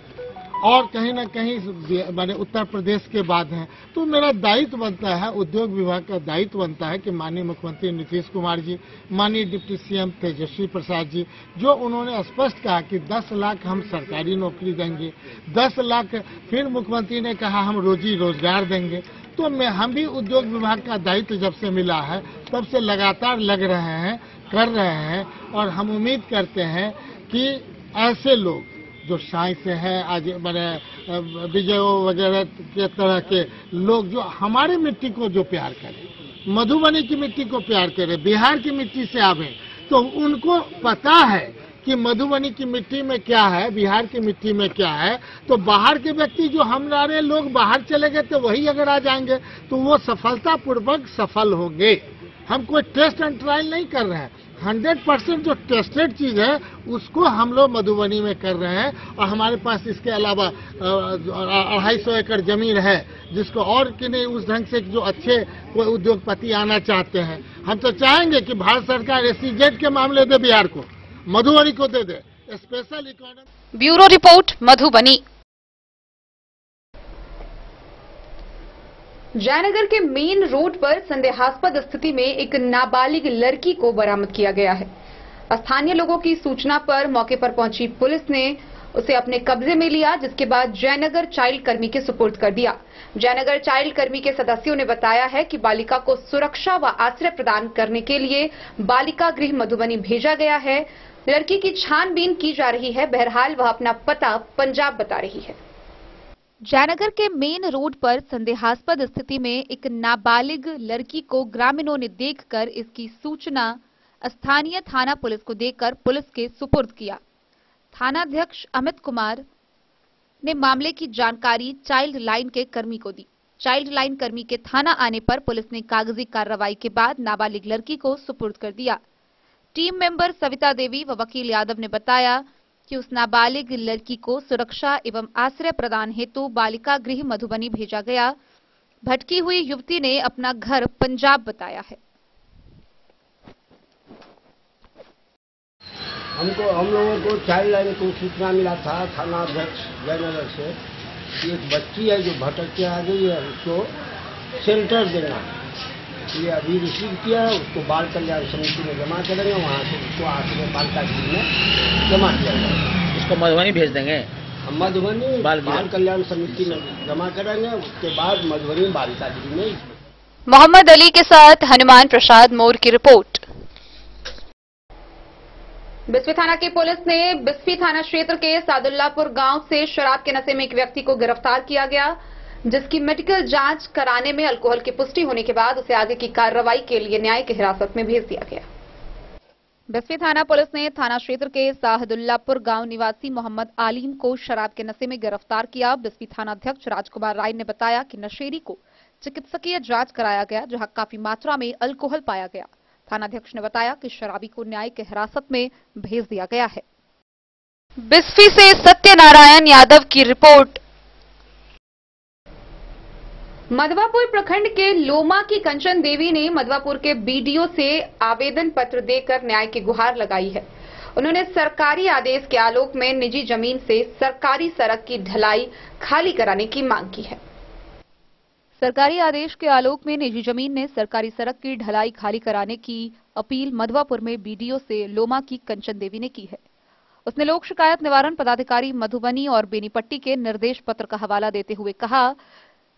और कहीं ना कहीं माने उत्तर प्रदेश के बाद हैं। तो मेरा दायित्व बनता है, उद्योग विभाग का दायित्व बनता है कि माननीय मुख्यमंत्री नीतीश कुमार जी, माननीय डिप्टी सीएम तेजस्वी प्रसाद जी, जो उन्होंने स्पष्ट कहा कि 10 लाख हम सरकारी नौकरी देंगे, 10 लाख फिर मुख्यमंत्री ने कहा हम रोजी रोजगार देंगे। तो हम भी उद्योग विभाग का दायित्व जब से मिला है तब से लगातार लग रहे हैं, कर रहे हैं और हम उम्मीद करते हैं कि ऐसे लोग जो साई से हैं, आज मैंने विजय वगैरह के तरह के लोग जो हमारे मिट्टी को जो प्यार करें, मधुबनी की मिट्टी को प्यार करें, बिहार की मिट्टी से आवे, तो उनको पता है कि मधुबनी की मिट्टी में क्या है, बिहार की मिट्टी में क्या है। तो बाहर के व्यक्ति जो हमारे लोग बाहर चले गए थे वही अगर आ जाएंगे तो वो सफलतापूर्वक सफल होंगे। हम कोई टेस्ट एंड ट्रायल नहीं कर रहे हैं, 100% जो टेस्टेड चीज है उसको हम लोग मधुबनी में कर रहे हैं। और हमारे पास इसके अलावा 250 एकड़ जमीन है जिसको और कि नहीं उस ढंग से जो अच्छे कोई उद्योगपति आना चाहते हैं। हम तो चाहेंगे कि भारत सरकार SEZ के मामले दे बिहार को, मधुबनी को दे दे special economy. Bureau report Madhubani. Jaynagar के मेन रोड पर संदेहास्पद स्थिति में एक नाबालिग लड़की को बरामद किया गया है। स्थानीय लोगों की सूचना पर मौके पर पहुंची पुलिस ने उसे अपने कब्जे में लिया, जिसके बाद जयनगर चाइल्ड कर्मी के सुपुर्द कर दिया। जयनगर चाइल्ड कर्मी के सदस्यों ने बताया है कि बालिका को सुरक्षा व आश्रय प्रदान करने के लिए बालिका गृह मधुबनी भेजा गया है। लड़की की छानबीन की जा रही है। बहरहाल वह अपना पता पंजाब बता रही है। जयनगर के मेन रोड पर संदेहास्पद स्थिति में एक नाबालिग लड़की को ग्रामीणों ने देखकर इसकी सूचना स्थानीय थाना पुलिस को देकर पुलिस के सुपुर्द किया। थानाध्यक्ष अमित कुमार ने मामले की जानकारी चाइल्ड लाइन के कर्मी को दी। चाइल्ड लाइन कर्मी के थाना आने पर पुलिस ने कागजी कार्रवाई के बाद नाबालिग लड़की को सुपुर्द कर दिया। टीम मेंबर सविता देवी व वकील यादव ने बताया कि उस नाबालिग लड़की को सुरक्षा एवं आश्रय प्रदान हेतु बालिका गृह मधुबनी भेजा गया। भटकी हुई युवती ने अपना घर पंजाब बताया है। हम लोगों को चाइल्ड लाइन को सूचना मिला था थाना अध्यक्ष जयनगर से कि एक बच्ची है जो भटक के आ गई है, उसको शेल्टर देना है। ये अभी रिसीव किया है, उसको बाल कल्याण समिति में जमा करेंगे, वहाँ से उसको आश्रय बालिका गृह में जमा किया जाएगा। उसको मधुबनी भेज देंगे, हम मधुबनी बाल कल्याण समिति में जमा करेंगे, उसके बाद मधुबनी बालिका गृह में। मोहम्मद अली के साथ हनुमान प्रसाद मोर की रिपोर्ट। बिस्फी थाना की पुलिस ने बिस्फी थाना क्षेत्र के सादुल्लापुर गांव से शराब के नशे में एक व्यक्ति को गिरफ्तार किया गया। जिसकी मेडिकल जांच कराने में अल्कोहल की पुष्टि होने के बाद उसे आगे की कार्रवाई के लिए न्यायिक हिरासत में भेज दिया गया। बिस्फी थाना पुलिस ने थाना क्षेत्र के साहदुल्लापुर गांव निवासी मोहम्मद आलीम को शराब के नशे में गिरफ्तार किया। बिस्फी थानाध्यक्ष राजकुमार राय ने बताया कि नशेड़ी को चिकित्सकीय जांच कराया गया, जहां काफी मात्रा में अल्कोहल पाया गया। थानाध्यक्ष ने बताया कि शराबी को न्यायिक हिरासत में भेज दिया गया है। बिस्फी से सत्यनारायण यादव की रिपोर्ट। मधवापुर प्रखंड के लोमा की कंचन देवी ने मधवापुर के बीडीओ से आवेदन पत्र देकर न्याय की गुहार लगाई है। उन्होंने सरकारी आदेश के आलोक में निजी जमीन से सरकारी सड़क की ढलाई खाली कराने की मांग की है। सरकारी आदेश के आलोक में निजी जमीन ने सरकारी सड़क की ढलाई खाली कराने की अपील मधवापुर में बीडीओ से लोमा की कंचन देवी ने की है। उसने लोक शिकायत निवारण पदाधिकारी मधुबनी और बेनीपट्टी के निर्देश पत्र का हवाला देते हुए कहा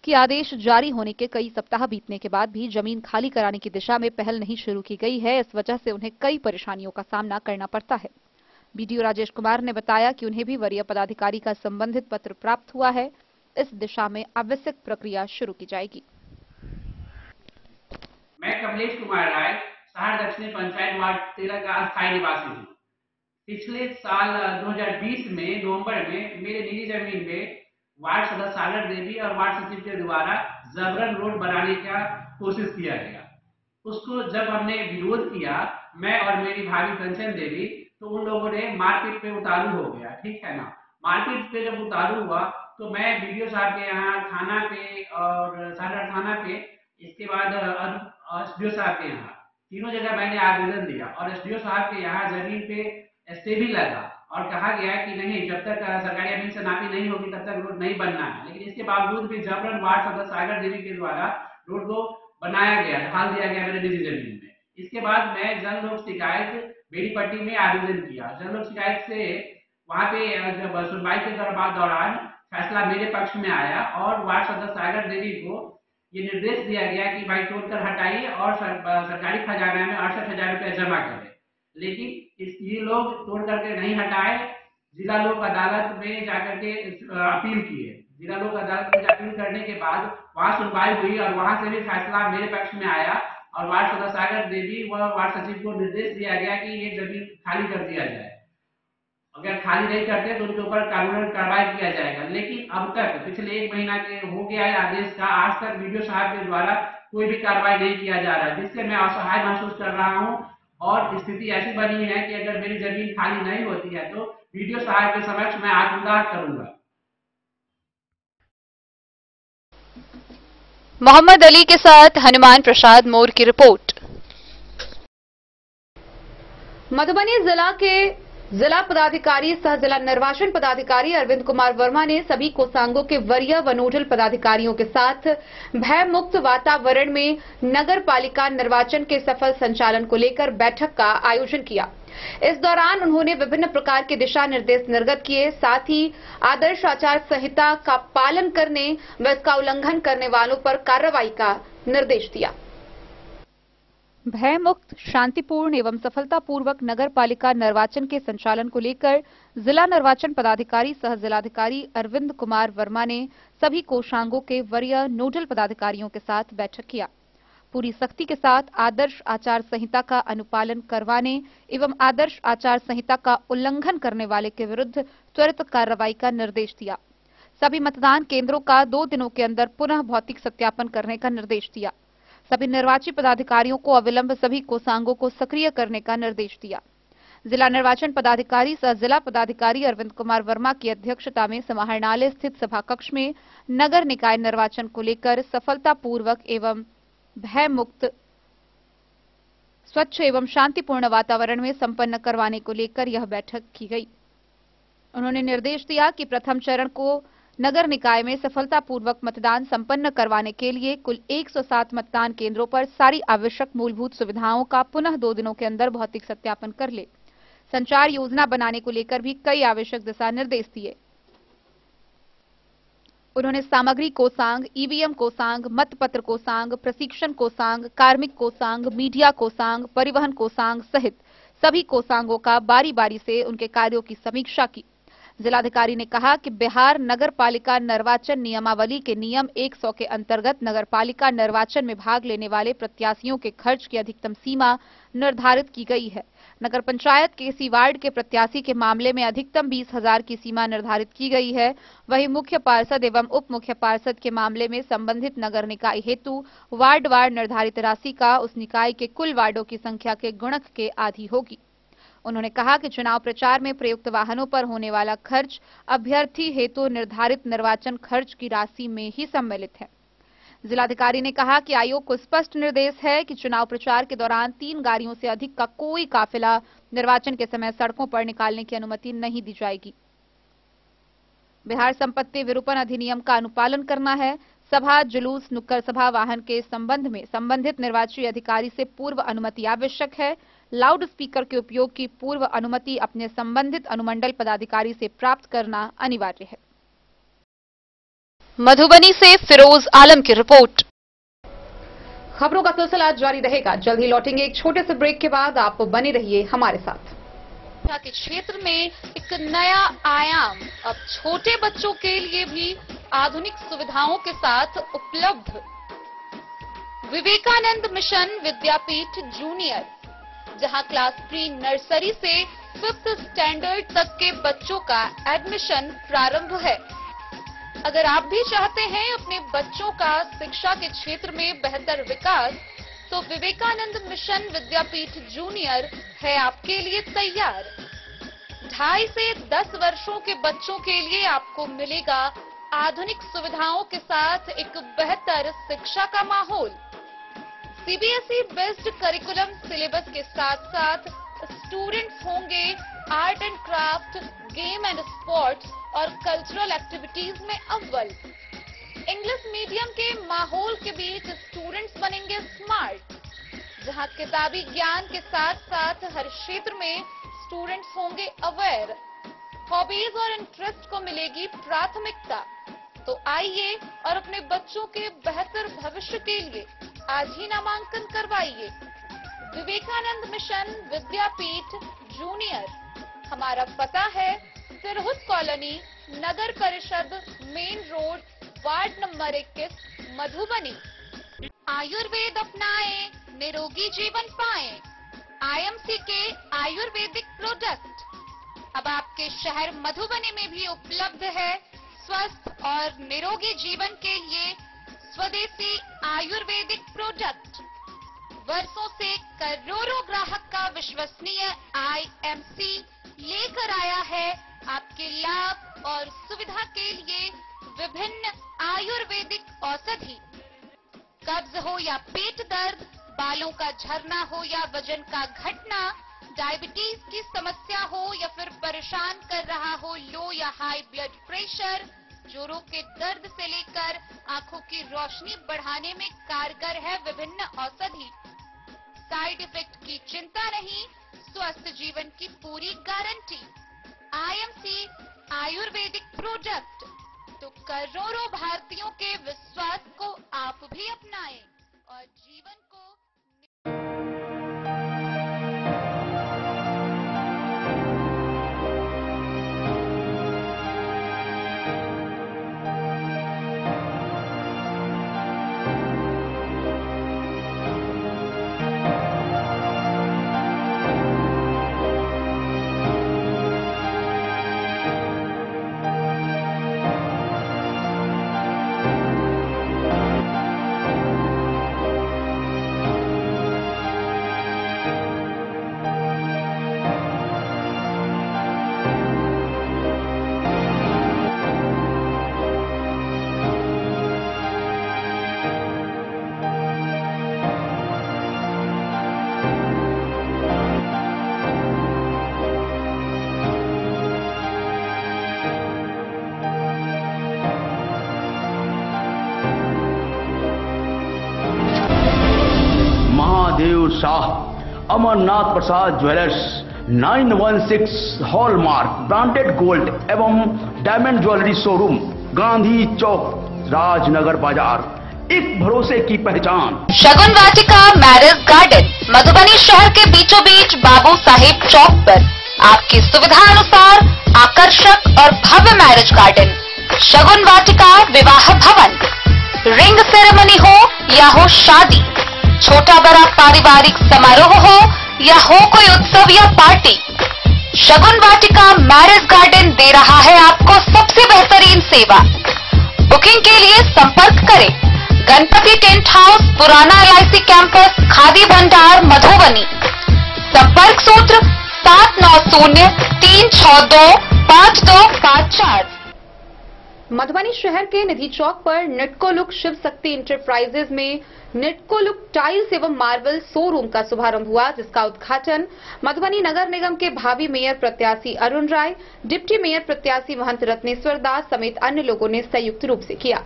कि आदेश जारी होने के कई सप्ताह बीतने के बाद भी जमीन खाली कराने की दिशा में पहल नहीं शुरू की गई है। इस वजह से उन्हें कई परेशानियों का सामना करना पड़ता है। बीडीओ राजेश कुमार ने बताया कि उन्हें भी वरीय पदाधिकारी का संबंधित पत्र प्राप्त हुआ है। इस दिशा में आवश्यक प्रक्रिया शुरू की जाएगी। मैं कमलेश कुमार राय शहर दक्षिणी पंचायत वार्ड 13 का अस्थायी निवासी हूँ। पिछले साल 2020 में नवंबर में मेरे निजी जमीन में वार्ड सदस्य सागर देवी और वार्ड सचिव के द्वारा जबरन रोड बनाने का कोशिश किया गया। उसको जब हमने विरोध किया, मैं और मेरी भाभी कंचन देवी, तो उन लोगों ने मारपीट पे उतारू हो गया। ठीक है ना। मारपीट पे जब उतारू हुआ तो मैं बीडीओ साहब के यहाँ थाना पे और सागर थाना पे, इसके बाद एसडीओ साहब के यहाँ, तीनों जगह मैंने आवेदन दिया और एसडीओ साहब के यहाँ जमीन पे स्टे भी लगा और कहा गया कि नहीं, जब तक सरकारी जमीन से नापी नहीं होगी तब तक रोड नहीं बनना है। लेकिन इसके बावजूद भी जबरन वार्ड सदस्य सागर देवी के द्वारा रोड को बनाया गया, ढाल दिया गया मेरे निजी जमीन में। इसके बाद मैं जन लोक शिकायत बेनीपट्टी में आवेदन किया। जन लोक शिकायत से वहाँ पे जब सुनवाई के दौरान फैसला मेरे पक्ष में आया और वार्ड सदस्य सागर देवी को ये निर्देश दिया गया कि भाई तोड़कर हटाइए और सरकारी खजाना में 68,000 रुपये जमा करें। लेकिन ये लोग तोड़ करके नहीं हटाए। जिला लोक अदालत में जाकर के अपील किए। जिला लोक अदालत में अपील करने के बाद वहाँ सुनवाई हुई और वहाँ से भी फैसला मेरे पक्ष में आया और वार्ड सदस्य सागर देवी व वार्ड सचिव को निर्देश दिया गया कि ये जमीन खाली कर दिया जाए। अगर खाली नहीं करते तो उनके ऊपर कानूनी कार्रवाई किया जाएगा। लेकिन अब तक पिछले 1 महीना के हो गया है आदेश का, आज तक बीडीओ साहब के द्वारा कोई भी कार्रवाई नहीं किया जा रहा है, जिससे मैं असहाय महसूस कर रहा हूँ। और स्थिति ऐसी बनी है कि अगर मेरी जमीन खाली नहीं होती है तो बीडीओ साहब के समक्ष मैं आत्मदाह करूंगा। मोहम्मद अली के साथ हनुमान प्रसाद मोर की रिपोर्ट। मधुबनी जिला के जिला पदाधिकारी सह जिला निर्वाचन पदाधिकारी अरविंद कुमार वर्मा ने सभी कोषांगों के वरीय व नोडल पदाधिकारियों के साथ भय मुक्त वातावरण में नगर पालिका निर्वाचन के सफल संचालन को लेकर बैठक का आयोजन किया। इस दौरान उन्होंने विभिन्न प्रकार के दिशा निर्देश निर्गत किए, साथ ही आदर्श आचार संहिता का पालन करने व इसका उल्लंघन करने वालों पर कार्रवाई का निर्देश दिया। भय मुक्त, शांतिपूर्ण एवं सफलतापूर्वक नगर पालिका निर्वाचन के संचालन को लेकर जिला निर्वाचन पदाधिकारी सह जिलाधिकारी अरविंद कुमार वर्मा ने सभी कोषांगों के वरीय नोडल पदाधिकारियों के साथ बैठक किया। पूरी सख्ती के साथ आदर्श आचार संहिता का अनुपालन करवाने एवं आदर्श आचार संहिता का उल्लंघन करने वाले के विरुद्ध त्वरित कार्रवाई का निर्देश दिया। सभी मतदान केंद्रों का 2 दिनों के अंदर पुनः भौतिक सत्यापन करने का निर्देश दिया। सभी निर्वाची पदाधिकारियों को अविलंब सभी कोषांगों को सक्रिय करने का निर्देश दिया। जिला निर्वाचन पदाधिकारी सह जिला पदाधिकारी अरविंद कुमार वर्मा की अध्यक्षता में समाहरणालय स्थित सभा कक्ष में नगर निकाय निर्वाचन को लेकर सफलतापूर्वक एवं भय मुक्त, स्वच्छ एवं शांतिपूर्ण वातावरण में संपन्न करवाने को लेकर यह बैठक की गई। उन्होंने निर्देश दिया कि प्रथम चरण को नगर निकाय में सफलतापूर्वक मतदान संपन्न करवाने के लिए कुल 107 मतदान केंद्रों पर सारी आवश्यक मूलभूत सुविधाओं का पुनः 2 दिनों के अंदर भौतिक सत्यापन कर ले। संचार योजना बनाने को लेकर भी कई आवश्यक दिशा निर्देश दिए। उन्होंने सामग्री कोषांग, ईवीएम कोषांग, मतपत्र कोषांग, प्रशिक्षण कोषांग, कार्मिक कोषांग, मीडिया कोषांग, परिवहन कोषांग सहित सभी कोषांगों का बारी बारी से उनके कार्यों की समीक्षा की। जिलाधिकारी ने कहा कि बिहार नगर पालिका निर्वाचन नियमावली के नियम 100 के अंतर्गत नगर पालिका निर्वाचन में भाग लेने वाले प्रत्याशियों के खर्च की अधिकतम सीमा निर्धारित की गई है। नगर पंचायत के किसी वार्ड के प्रत्याशी के मामले में अधिकतम 20,000 की सीमा निर्धारित की गई है। वहीं मुख्य पार्षद एवं उप मुख्य पार्षद के मामले में संबंधित नगर निकाय हेतु वार्डवार निर्धारित राशि का उस निकाय के कुल वार्डों की संख्या के गुणक के आधी होगी। उन्होंने कहा कि चुनाव प्रचार में प्रयुक्त वाहनों पर होने वाला खर्च अभ्यर्थी हेतु निर्धारित निर्वाचन खर्च की राशि में ही सम्मिलित है। जिलाधिकारी ने कहा कि आयोग को स्पष्ट निर्देश है कि चुनाव प्रचार के दौरान 3 गाड़ियों से अधिक का कोई काफिला निर्वाचन के समय सड़कों पर निकालने की अनुमति नहीं दी जाएगी। बिहार संपत्ति विरूपण अधिनियम का अनुपालन करना है। सभा, जुलूस, नुक्कड़ सभा, वाहन के संबंध में संबंधित निर्वाची अधिकारी से पूर्व अनुमति आवश्यक है। लाउड स्पीकर के उपयोग की पूर्व अनुमति अपने संबंधित अनुमंडल पदाधिकारी से प्राप्त करना अनिवार्य है। मधुबनी से फिरोज आलम की रिपोर्ट। खबरों का सिलसिला जारी रहेगा। जल्द ही लौटेंगे एक छोटे से ब्रेक के बाद। आप बने रहिए हमारे साथ। के क्षेत्र में एक नया आयाम अब छोटे बच्चों के लिए भी आधुनिक सुविधाओं के साथ उपलब्ध। विवेकानंद मिशन विद्यापीठ जूनियर, जहां क्लास प्री नर्सरी से 5th स्टैंडर्ड तक के बच्चों का एडमिशन प्रारंभ है। अगर आप भी चाहते हैं अपने बच्चों का शिक्षा के क्षेत्र में बेहतर विकास, तो विवेकानंद मिशन विद्यापीठ जूनियर है आपके लिए तैयार। 2.5 से 10 वर्षों के बच्चों के लिए आपको मिलेगा आधुनिक सुविधाओं के साथ एक बेहतर शिक्षा का माहौल। सीबीएसई बेस्ड करिकुलम सिलेबस के साथ साथ स्टूडेंट्स होंगे art and craft, game and sports और कल्चरल एक्टिविटीज में अव्वल। इंग्लिश मीडियम के माहौल के बीच स्टूडेंट्स बनेंगे स्मार्ट, जहां किताबी ज्ञान के साथ साथ हर क्षेत्र में स्टूडेंट्स होंगे अवेयर। हॉबीज और इंटरेस्ट को मिलेगी प्राथमिकता। तो आइए और अपने बच्चों के बेहतर भविष्य के लिए आज ही नामांकन करवाइए। विवेकानंद मिशन विद्यापीठ जूनियर। हमारा पता है तिरहुत कॉलोनी, नगर परिषद, main road, ward number 21, Madhubani. Ayurveda अपनाएं, निरोगी जीवन पाएं। आईएमसी के आयुर्वेदिक प्रोडक्ट अब आपके शहर मधुबनी में भी उपलब्ध है। स्वस्थ और निरोगी जीवन के लिए स्वदेशी आयुर्वेदिक प्रोडक्ट। वर्षों से करोड़ों ग्राहक का विश्वसनीय आईएमसी लेकर आया है आपके लाभ और सुविधा के लिए विभिन्न आयुर्वेदिक औषधि। कब्ज हो या पेट दर्द, बालों का झरना हो या वजन का घटना, डायबिटीज की समस्या हो या फिर परेशान कर रहा हो लो या हाई ब्लड प्रेशर, जोड़ों के दर्द से लेकर आंखों की रोशनी बढ़ाने में कारगर है विभिन्न औषधि। साइड इफेक्ट की चिंता नहीं, स्वस्थ जीवन की पूरी गारंटी। IMC Ayurvedic product. तो करोड़ों भारतीयों के विश्वास को आप भी अपनाएं और जीवन को। महादेव शाह, अमरनाथ प्रसाद ज्वेलर्स, 916 हॉलमार्क ब्रांडेड गोल्ड एवं डायमंड ज्वेलरी शोरूम, गांधी चौक, राजनगर बाजार, एक भरोसे की पहचान। शगुन वाटिका मैरिज गार्डन, मधुबनी शहर के बीचों बीच बाबू साहेब चौक पर आपकी सुविधा अनुसार आकर्षक और भव्य मैरिज गार्डन, शगुन वाटिका, विवाह भवन, रिंग सेरेमनी हो या हो शादी, छोटा बड़ा पारिवारिक समारोह हो या हो कोई उत्सव या पार्टी, शगुन वाटिका मैरिज गार्डन दे रहा है आपको सबसे बेहतरीन सेवा। बुकिंग के लिए संपर्क करें गणपति टेंट हाउस, पुराना LIC कैंपस, खादी भंडार, मधुबनी। संपर्क सूत्र 7903625254। मधुबनी शहर के निधि चौक पर निटको लुक शिव शक्ति इंटरप्राइजेज में निटको लुक टाइल्स एवं मार्बल शोरूम का शुभारंभ हुआ, जिसका उद्घाटन मधुबनी नगर निगम के भावी मेयर प्रत्याशी अरुण राय, डिप्टी मेयर प्रत्याशी महंत रत्नेश्वर दास समेत अन्य लोगों ने संयुक्त रूप से किया।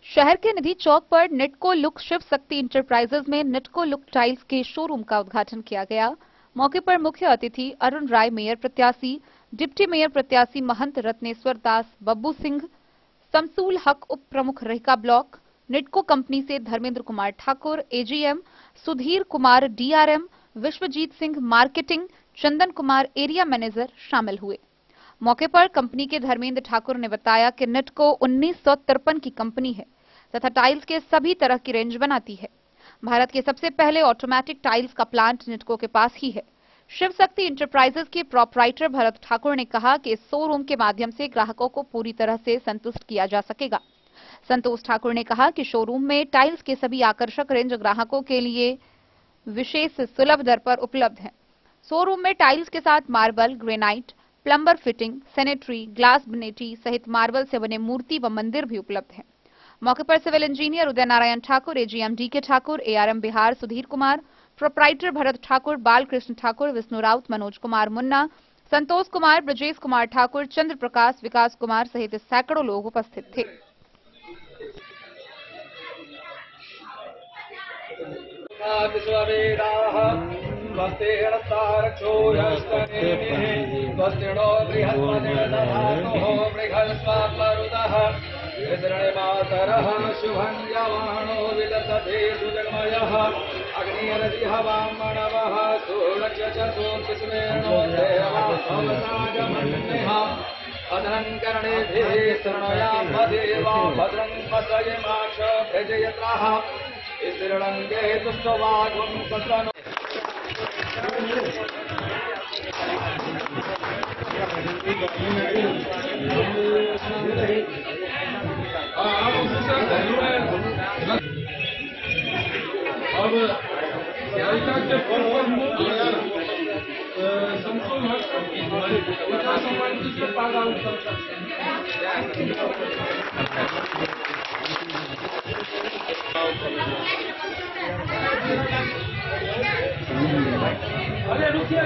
शहर के निधि चौक पर निटको लुक शिव शक्ति इंटरप्राइजेज में निटको लुक टाइल्स के शोरूम का उद्घाटन किया गया। मौके पर मुख्य अतिथि अरुण राय, मेयर प्रत्याशी, डिप्टी मेयर प्रत्याशी महंत रत्नेश्वर दास, बब्बू सिंह, शमसूल हक उप प्रमुख रेखा ब्लॉक, निटको कंपनी से Dharmendra Kumar Thakur, AGM, Sudhir Kumar DRM, Vishwajeet Singh marketing, Chandan Kumar area manager शामिल हुए। मौके पर कंपनी के धर्मेंद्र ठाकुर ने बताया कि निटको 1953 की कंपनी है तथा टाइल्स के सभी तरह की रेंज बनाती है। भारत के सबसे पहले ऑटोमेटिक टाइल्स का प्लांट निटको के पास ही है। शिव शक्ति इंटरप्राइजेज के प्रोपराइटर भरत ठाकुर ने कहा कि इस शोरूम के माध्यम से ग्राहकों को पूरी तरह से संतुष्ट किया जा सकेगा। संतोष ठाकुर ने कहा कि शोरूम में टाइल्स के सभी आकर्षक रेंज ग्राहकों के लिए विशेष सुलभ दर पर उपलब्ध है। शोरूम में टाइल्स के साथ marble, granite, plumber fitting, sanitary, glass vanity सहित मार्बल से बने मूर्ति व मंदिर भी उपलब्ध है। मौके पर civil engineer Uday Narayan Thakur, AGM DK Thakur, ARM Bihar Sudhir Kumar, proprietor Bharat Thakur, Balkrishna Thakur, Vishnu Raut, Manoj Kumar Munna, Santosh Kumar, Brajesh Kumar Thakur, Chandra Prakash, Vikas Kumar सहित सैकड़ों लोग उपस्थित थे। शुभं यवाणो विलसते सुजन्मयः अग्निरदिहवामणवः सूर्यचतुर्दशमेनो देवाभवसागमन्यः भद्रं कर्णेभिः शृणुयामदेवा भद्रं पश्येमाक्ष प्रजयत्राः स्त्रीरङ्गे तुष्टवागुं सत्रनु अब के संपूर्ण अरे रुकिए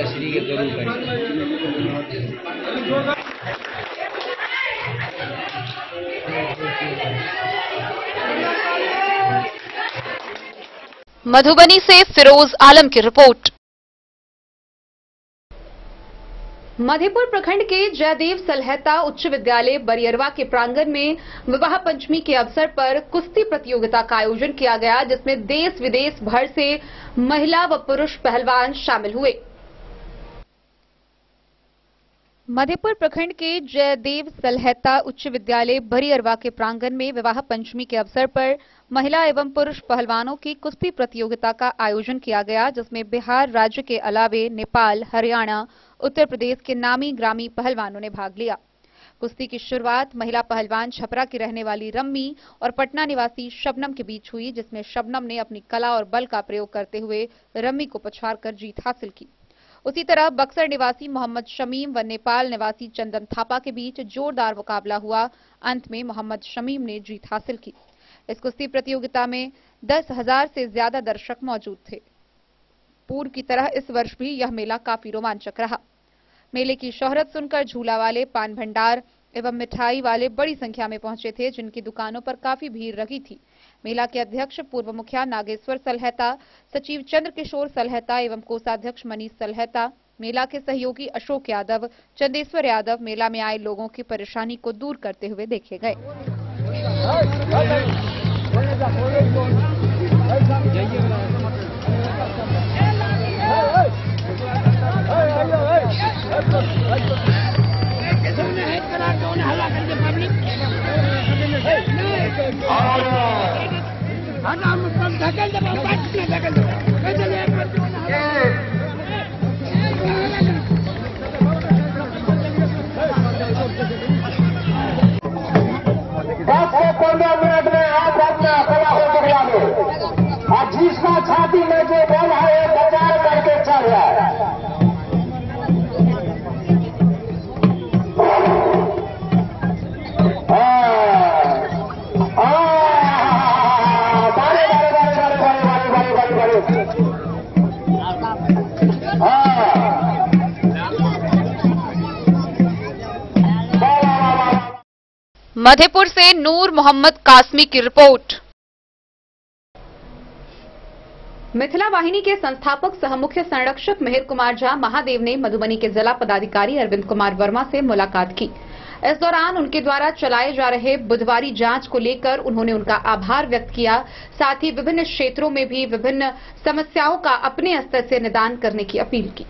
श्री के जरूर मधुबनी से फिरोज आलम की रिपोर्ट। मधेपुर प्रखंड के जयदेव सलहता उच्च विद्यालय बरियरवा के प्रांगण में विवाह पंचमी के अवसर पर कुश्ती प्रतियोगिता का आयोजन किया गया, जिसमें देश विदेश भर से महिला व पुरुष पहलवान शामिल हुए। मधेपुर प्रखंड के जयदेव सलहता उच्च विद्यालय बरियरवा के प्रांगण में विवाह पंचमी के अवसर पर महिला एवं पुरुष पहलवानों की कुश्ती प्रतियोगिता का आयोजन किया गया, जिसमें बिहार राज्य के अलावे नेपाल, हरियाणा, उत्तर प्रदेश के नामी ग्रामी पहलवानों ने भाग लिया। कुश्ती की शुरुआत महिला पहलवान छपरा की रहने वाली रम्मी और पटना निवासी शबनम के बीच हुई, जिसमें शबनम ने अपनी कला और बल का प्रयोग करते हुए रम्मी को पछाड़कर जीत हासिल की। उसी तरह बक्सर निवासी मोहम्मद शमीम व नेपाल निवासी चंदन थापा के बीच जोरदार मुकाबला हुआ। अंत में मोहम्मद शमीम ने जीत हासिल की। इस कुश्ती प्रतियोगिता में 10,000 से ज्यादा दर्शक मौजूद थे। पूर्व की तरह इस वर्ष भी यह मेला काफी रोमांचक रहा। मेले की शोहरत सुनकर झूला वाले, पान भंडार एवं मिठाई वाले बड़ी संख्या में पहुंचे थे, जिनकी दुकानों पर काफी भीड़ लगी थी। मेला के अध्यक्ष पूर्व मुखिया नागेश्वर सलहता, सचिव चंद्रकिशोर सलहता एवं कोषाध्यक्ष मनीष सलहता, मेला के सहयोगी अशोक यादव, चंदेश्वर यादव मेला में आए लोगों की परेशानी को दूर करते हुए देखे गए। जिसका छाती में जो बल है बाजार करके चल रहा है। मधेपुर से नूर मोहम्मद कासमी की रिपोर्ट। मिथिला वाहिनी के संस्थापक सह मुख्य संरक्षक मिहिर कुमार झा महादेव ने मधुबनी के जिला पदाधिकारी अरविंद कुमार वर्मा से मुलाकात की। इस दौरान उनके द्वारा चलाए जा रहे बुधवारी जांच को लेकर उन्होंने उनका आभार व्यक्त किया। साथ ही विभिन्न क्षेत्रों में भी विभिन्न समस्याओं का अपने स्तर से निदान करने की अपील की।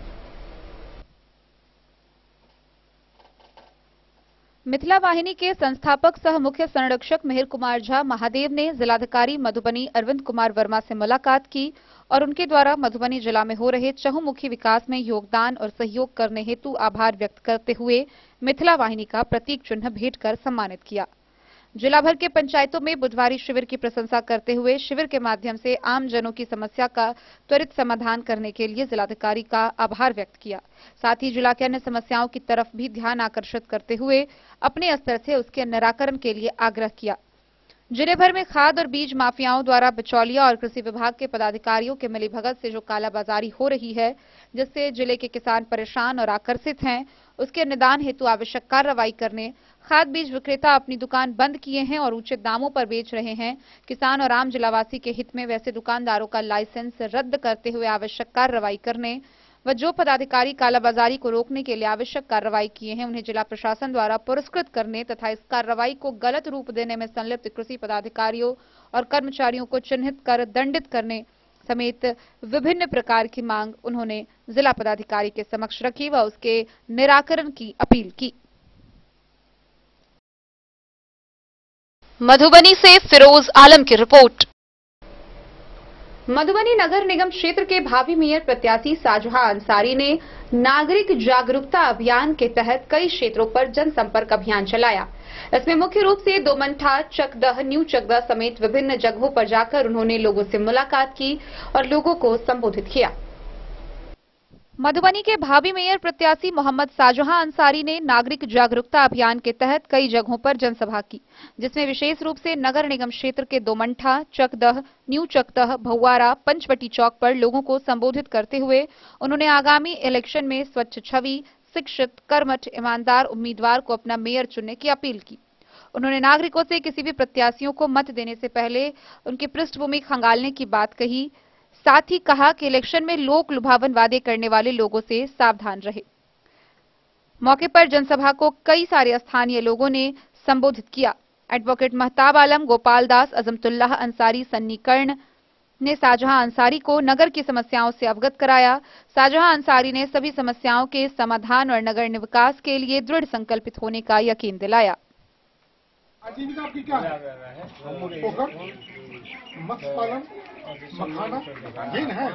मिथिला वाहिनी के संस्थापक सह मुख्य संरक्षक मिहिर कुमार झा महादेव ने जिलाधिकारी मधुबनी अरविंद कुमार वर्मा से मुलाकात की और उनके द्वारा मधुबनी जिला में हो रहे चहुमुखी विकास में योगदान और सहयोग करने हेतु आभार व्यक्त करते हुए मिथिला वाहिनी का प्रतीक चिन्ह भेंट कर सम्मानित किया। जिला भर के पंचायतों में बुधवारी शिविर की प्रशंसा करते हुए शिविर के माध्यम से आम जनों की समस्या का त्वरित समाधान करने के लिए जिलाधिकारी का आभार व्यक्त किया। साथ ही जिला के अन्य समस्याओं की तरफ भी ध्यान आकर्षित करते हुए अपने स्तर से उसके निराकरण के लिए आग्रह किया। जिले भर में खाद और बीज माफियाओं द्वारा बिचौलिया और कृषि विभाग के पदाधिकारियों के मिलीभगत से जो कालाबाजारी हो रही है, जिससे जिले के किसान परेशान और आकर्षित हैं, उसके निदान हेतु आवश्यक कार्रवाई करने, खाद बीज विक्रेता अपनी दुकान बंद किए हैं और उचित दामों पर बेच रहे हैं, किसान और आम जिलावासी के हित में वैसे दुकानदारों का लाइसेंस रद्द करते हुए आवश्यक कार्रवाई करने व जो पदाधिकारी कालाबाजारी को रोकने के लिए आवश्यक कार्रवाई किए हैं उन्हें जिला प्रशासन द्वारा पुरस्कृत करने तथा इस कार्रवाई को गलत रूप देने में संलिप्त कृषि पदाधिकारियों और कर्मचारियों को चिन्हित कर दंडित करने समेत विभिन्न प्रकार की मांग उन्होंने जिला पदाधिकारी के समक्ष रखी व उसके निराकरण की अपील की। मधुबनी से फिरोज आलम की रिपोर्ट। मधुबनी नगर निगम क्षेत्र के भावी मेयर प्रत्याशी शाहजहां अंसारी ने नागरिक जागरूकता अभियान के तहत कई क्षेत्रों पर जनसंपर्क अभियान चलाया। इसमें मुख्य रूप से दोमंठा, चकदह, न्यू चकदह समेत विभिन्न जगहों पर जाकर उन्होंने लोगों से मुलाकात की और लोगों को संबोधित किया। मधुबनी के भावी मेयर प्रत्याशी मोहम्मद शाहजहां अंसारी ने नागरिक जागरूकता अभियान के तहत कई जगहों पर जनसभा की, जिसमें विशेष रूप से नगर निगम क्षेत्र के दोमंठा, चकदह, न्यू चकदह, भौवारा, पंचवटी चौक पर लोगों को संबोधित करते हुए उन्होंने आगामी इलेक्शन में स्वच्छ छवि, शिक्षित, कर्मठ, ईमानदार उम्मीदवार को अपना मेयर चुनने की अपील की। उन्होंने नागरिकों से किसी भी प्रत्याशियों को मत देने से पहले उनकी पृष्ठभूमि खंगालने की बात कही। साथ ही कहा कि इलेक्शन में लोक लुभावन वादे करने वाले लोगों से सावधान रहे। मौके पर जनसभा को कई सारे स्थानीय लोगों ने संबोधित किया। एडवोकेट महताब आलम, गोपाल दास, अजमतुल्लाह अंसारी, सन्नी कर्ण ने शाहजहां अंसारी को नगर की समस्याओं से अवगत कराया। शाहजहां अंसारी ने सभी समस्याओं के समाधान और नगर विकास के लिए दृढ़ संकल्पित होने का यकीन दिलाया। आजीविका आपकी क्या है? पोखर, मत्स्य पालन, मखाना, जिन है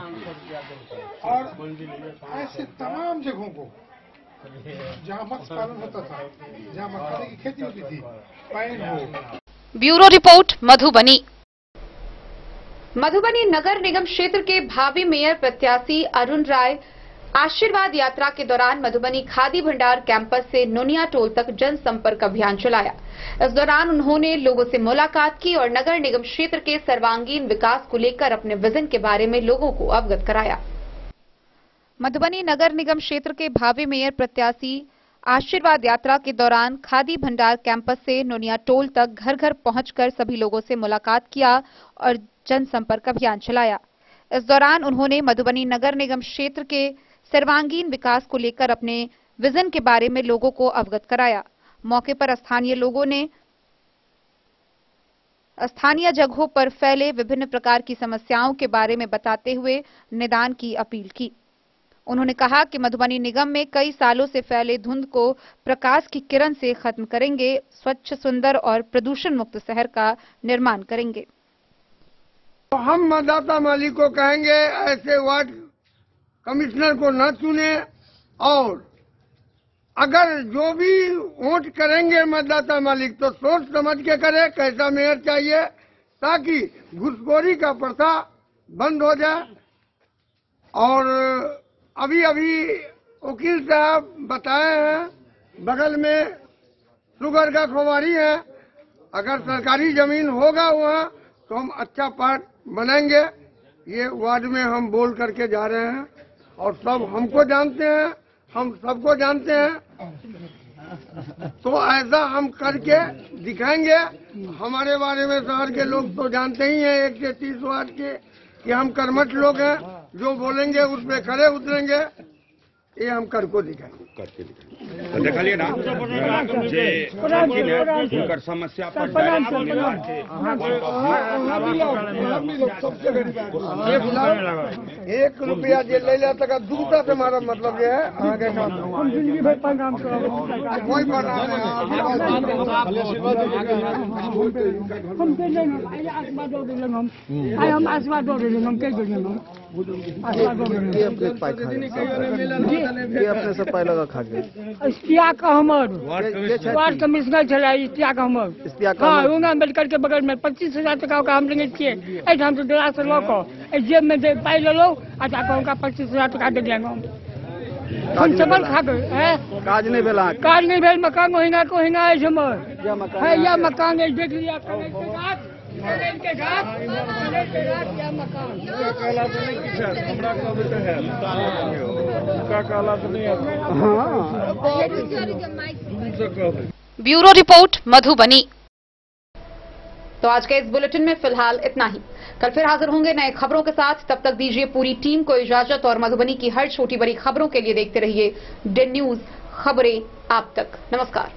और ऐसे तमाम जगहों को जहाँ मत्स्य पालन होता था, जहाँ मखाने की खेती होती थी, पैन हो। Bureau report Madhubani. मधुबनी नगर निगम क्षेत्र के भावी मेयर प्रत्याशी अरुण राय आशीर्वाद यात्रा के दौरान मधुबनी खादी भंडार कैंपस से नोनिया टोल तक जनसंपर्क अभियान चलाया। इस दौरान उन्होंने लोगों से मुलाकात की और नगर निगम क्षेत्र के सर्वांगीण विकास को लेकर अपने विजन के बारे में लोगों को अवगत कराया। मधुबनी नगर निगम क्षेत्र के भावी मेयर प्रत्याशी आशीर्वाद यात्रा के दौरान खादी भंडार कैंपस से नोनिया टोल तक घर घर पहुंचकर सभी लोगों से मुलाकात किया और जनसंपर्क अभियान चलाया। इस दौरान उन्होंने मधुबनी नगर निगम क्षेत्र के सर्वांगीण विकास को लेकर अपने विजन के बारे में लोगों को अवगत कराया। मौके पर स्थानीय लोगों ने स्थानीय जगहों पर फैले विभिन्न प्रकार की समस्याओं के बारे में बताते हुए निदान की अपील की। उन्होंने कहा कि मधुबनी निगम में कई सालों से फैले धुंध को प्रकाश की किरण से खत्म करेंगे, स्वच्छ, सुंदर और प्रदूषण मुक्त शहर का निर्माण करेंगे। तो हम मतदाता मालिक को कहेंगे ऐसे वार्ड कमिश्नर को न चुने, और अगर जो भी वोट करेंगे मतदाता मालिक तो सोच समझ के करे कैसा मेयर चाहिए, ताकि घुसखोरी का प्रथा बंद हो जाए। और अभी वकील साहब बताए हैं बगल में शुगर का खोबारी है, अगर सरकारी जमीन होगा वहाँ तो हम अच्छा पार्क बनाएंगे। ये वार्ड में हम बोल करके जा रहे हैं और सब हमको जानते हैं, हम सबको जानते हैं, तो ऐसा हम करके दिखाएंगे। हमारे बारे में शहर के लोग तो जानते ही हैं 1 से 30 वार्ड के कि हम कर्मठ लोग हैं, जो बोलेंगे उस पे खड़े उतरेंगे। ये हम करको दिखाएंगे। देखलिए ना उनकर समस्या पर एक रुपया जे ले ले तक दूसरा से हमारा मतलब ये है आगे काम कोई हम आशीर्वाद दो अपने सब पाई लगा खा गए इस्तियाक अहमद वार्ड कमिश्नर चला इस्तियाक अहमद। हाँ उनका अम्बेडकर के बगल में 25,000 टका का हम लेंगे छे हम तो डरा से लोग जेब में दे पाई लो अच्छा उनका 25,000 टका दे देंगे हम सबल खा गए काज नहीं भेला काज नहीं भेल मकान होएगा को होएगा है या मकान देख लिया के घाट या मकान ब्यूरो रिपोर्ट मधुबनी। तो आज के इस बुलेटिन में फिलहाल इतना ही। कल फिर हाजिर होंगे नए खबरों के साथ। तब तक दीजिए पूरी टीम को इजाजत और मधुबनी की हर छोटी बड़ी खबरों के लिए देखते रहिए DIN न्यूज, खबरें आप तक। नमस्कार।